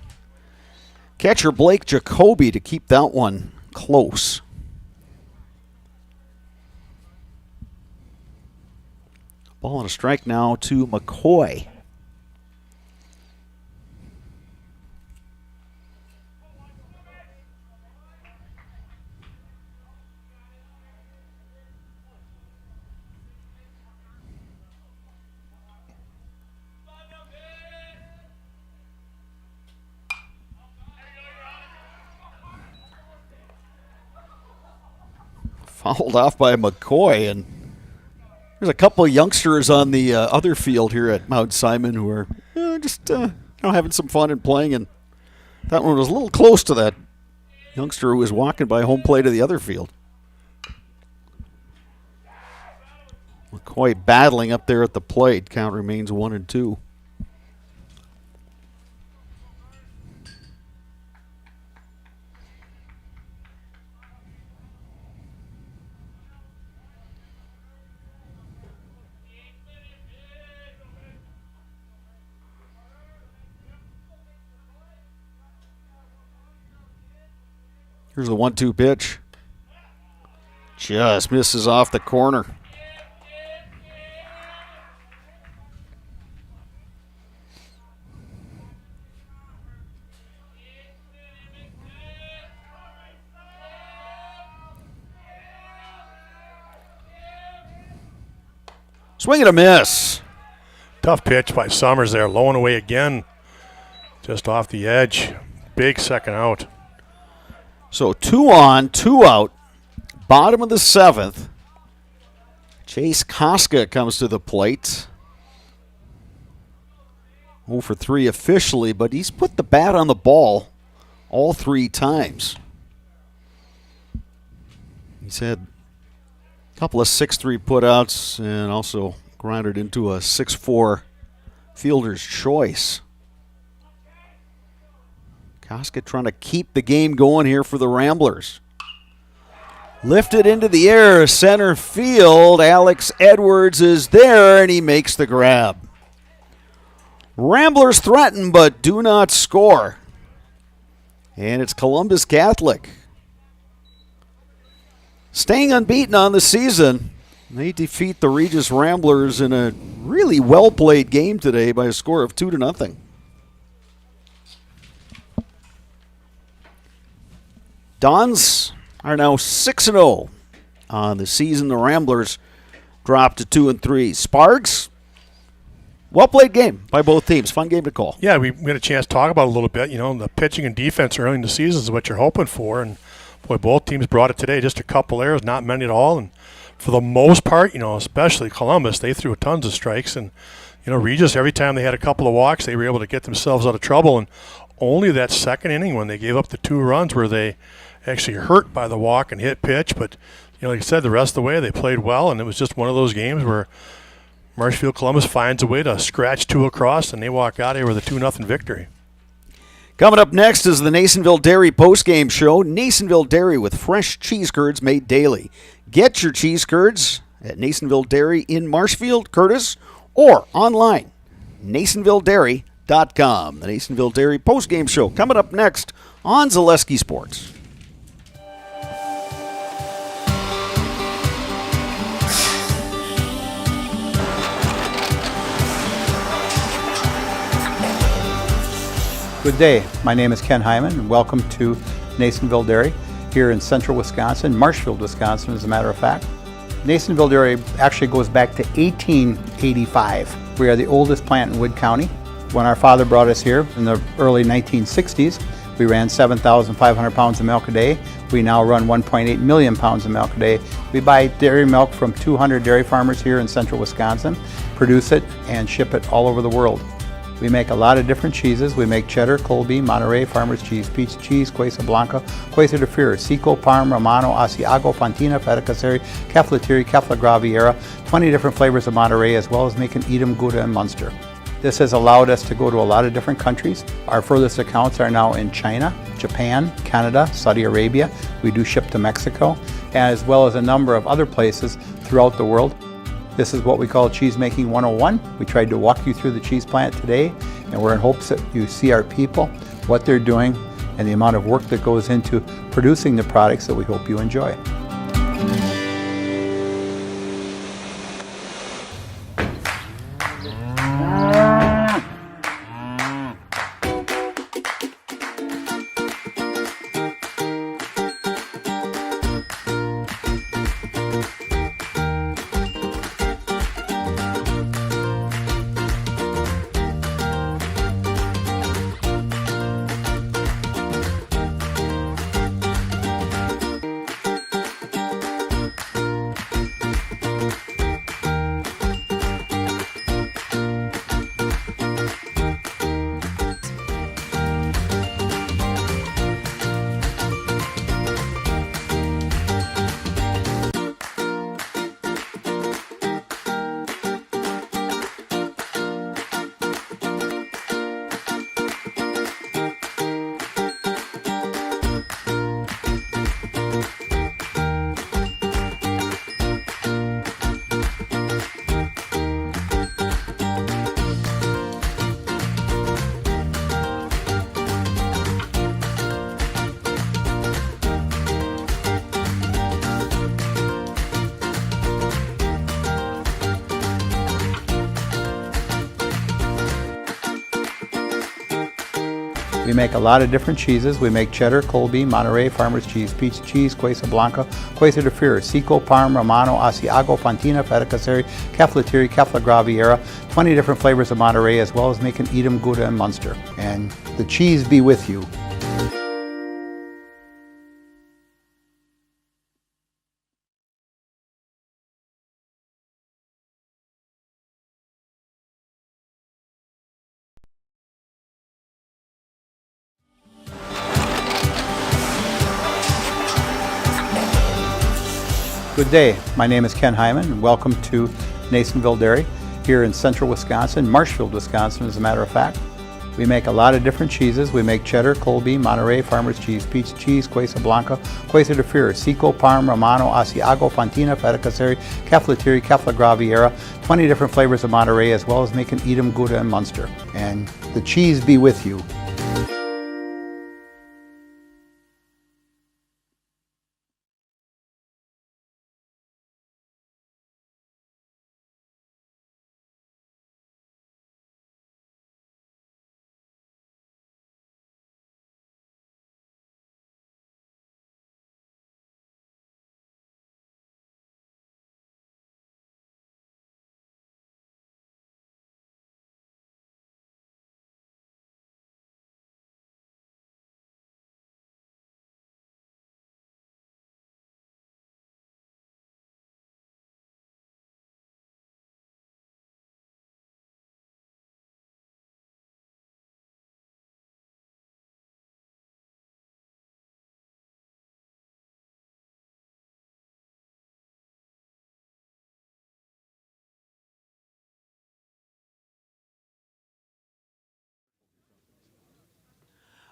catcher Blake Jacoby to keep that one close. Ball and a strike now to McCoy. Fouled off by McCoy, and there's a couple of youngsters on the other field here at Mount Simon who are just having some fun and playing, and that one was a little close to that youngster who was walking by home plate of the other field. McCoy battling up there at the plate. Count remains 1-2. Here's the 1-2 pitch. Just misses off the corner. Swing and a miss. Tough pitch by Summers there, low and away again. Just off the edge. Big second out. So 2 on, 2 out. Bottom of the 7th. Chase Koska comes to the plate. 0 for 3 officially, but he's put the bat on the ball all 3 times. He's had a couple of 6-3 putouts and also grounded into a 6-4 fielder's choice. Koska trying to keep the game going here for the Ramblers. Lifted into the air, center field. Alex Edwards is there, and he makes the grab. Ramblers threaten, but do not score. And it's Columbus Catholic staying unbeaten on the season. They defeat the Regis Ramblers in a really well-played game today by a score of 2-0. Dons are now 6-0 on the season. The Ramblers dropped to 2-3. Sparks, well-played game by both teams. Fun game to call. Yeah, we had a chance to talk about it a little bit. You know, the pitching and defense early in the season is what you're hoping for. And, boy, both teams brought it today. Just a couple errors, not many at all. And for the most part, you know, especially Columbus, they threw tons of strikes. And, you know, Regis, every time they had a couple of walks, they were able to get themselves out of trouble. And only that second inning when they gave up the 2 runs were they actually hurt by the walk and hit pitch. But, you know, like I said, the rest of the way they played well, and it was just one of those games where Marshfield Columbus finds a way to scratch 2 across, and they walk out here with a 2-0 victory. Coming up next is the Nasonville Dairy postgame show. Nasonville Dairy with fresh cheese curds made daily. Get your cheese curds at Nasonville Dairy in Marshfield, Curtis, or online, NasonvilleDairy.com. The Nasonville Dairy postgame show coming up next on Zaleski Sports. Good day. My name is Ken Hyman, and welcome to Nasonville Dairy here in central Wisconsin, Marshfield, Wisconsin, as a matter of fact. Nasonville Dairy actually goes back to 1885. We are the oldest plant in Wood County. When our father brought us here in the early 1960s, we ran 7,500 pounds of milk a day. We now run 1.8 million pounds of milk a day. We buy dairy milk from 200 dairy farmers here in central Wisconsin, produce it, and ship it all over the world. We make a lot of different cheeses. We make cheddar, Colby, Monterey, Farmer's Cheese, Peach Cheese, Quesa Blanca, Quesa de Freer, Seco, Parm, Romano, Asiago, Fontina, Feta Caseri, Caflatiri, Cafla Graviera, 20 different flavors of Monterey, as well as making Edam, Gouda, and Munster. This has allowed us to go to a lot of different countries. Our furthest accounts are now in China, Japan, Canada, Saudi Arabia. We do ship to Mexico, as well as a number of other places throughout the world. This is what we call Cheese Making 101. We tried to walk you through the cheese plant today, and we're in hopes that you see our people, what they're doing, and the amount of work that goes into producing the products that we hope you enjoy. We make a lot of different cheeses. We make cheddar, Colby, Monterey, Farmer's Cheese, Pizza Cheese, Quesa Blanca, Quesa de Fir, Seco, Parm, Romano, Asiago, Fontina, Feta Caseri, Cafetieri, Cafla Graviera, 20 different flavors of Monterey, as well as making Edam, Gouda, and Munster. And the cheese be with you. Good day, my name is Ken Hyman and welcome to Nasonville Dairy here in central Wisconsin, Marshfield, Wisconsin as a matter of fact. We make a lot of different cheeses. We make cheddar, Colby, Monterey, Farmer's Cheese, Pizza Cheese, Quesa Blanca, Quesa de Fir, Seco, Parm, Romano, Asiago, Fontina, Feta Caseri, Cafetieri, Cafla Graviera, 20 different flavors of Monterey, as well as making Edam, Gouda, and Munster. And the cheese be with you.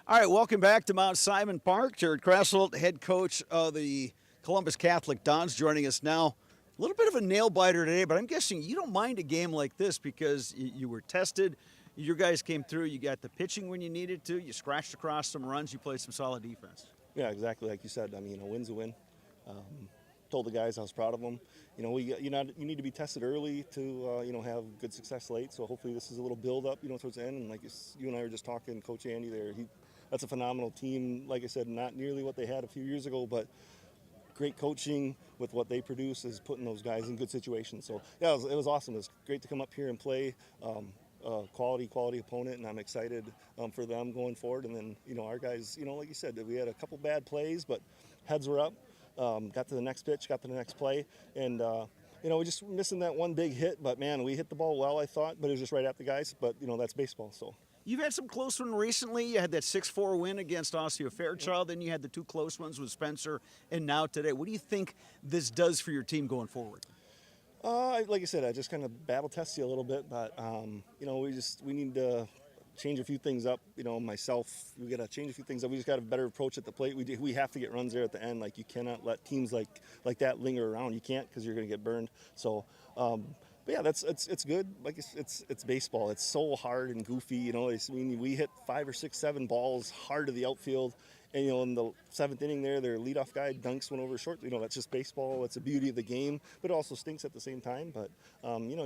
All right, welcome back to Mount Simon Park. Jared Krasselt, head coach of the Columbus Catholic Dons, joining us now. A little bit of a nail biter today, but I'm guessing you don't mind a game like this because you were tested. Your guys came through. You got the pitching when you needed to. You scratched across some runs. You played some solid defense. Yeah, exactly like you said. I mean, a win's a win. Told the guys I was proud of them. You know, you need to be tested early to have good success late. So hopefully this is a little build up, towards the end. And like you and I were just talking, Coach Andy there. That's a phenomenal team. Like I said, not nearly what they had a few years ago, but great coaching with what they produce is putting those guys in good situations. So yeah, it was awesome. It was great to come up here and play quality opponent, and I'm excited for them going forward. And then our guys, like you said, we had a couple bad plays, but heads were up. Got to the next pitch, got to the next play, and we just missing that one big hit. But man, we hit the ball well, I thought, but it was just right at the guys. But that's baseball, so. You've had some close ones recently. You had that 6-4 win against Osseo Fairchild. Then you had the two close ones with Spencer, and now today. What do you think this does for your team going forward? Like I said, I just kind of battle test you a little bit, but we need to change a few things up. Myself, we got to change a few things up. We just got a better approach at the plate. We have to get runs there at the end. Like you cannot let teams like that linger around. You can't because you're going to get burned. So. But yeah, it's good. Like it's baseball. It's so hard and goofy. We hit 5 or 6, 7 balls hard to the outfield, and in the 7th inning their leadoff guy dunks one over short. That's just baseball. It's the beauty of the game, but it also stinks at the same time. But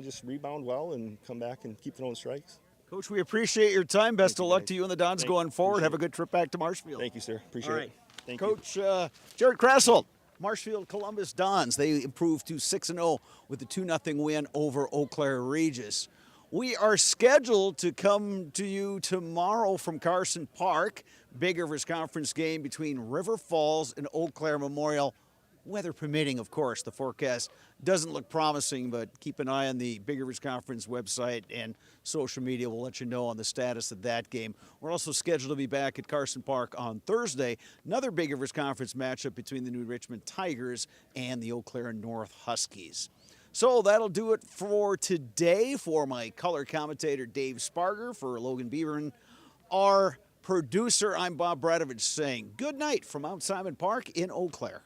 just rebound well and come back and keep throwing strikes. Coach, we appreciate your time. Best of luck to you and the Dons going forward. Have a good trip back to Marshfield. Thank you, sir. Appreciate it. Thank Coach, you. Coach Jared Krasselt. Marshfield Columbus Dons, they improved to 6-0 with a 2-0 win over Eau Claire Regis. We are scheduled to come to you tomorrow from Carson Park. Big Rivers Conference game between River Falls and Eau Claire Memorial. Weather permitting, of course. The forecast doesn't look promising, but keep an eye on the Big Rivers Conference website and social media. We'll let you know on the status of that game. We're also scheduled to be back at Carson Park on Thursday. Another Big Rivers Conference matchup between the New Richmond Tigers and the Eau Claire North Huskies. So that'll do it for today. For my color commentator, Dave Sparger, for Logan Beaverin, our producer, I'm Bob Bradovich, saying good night from Mount Simon Park in Eau Claire.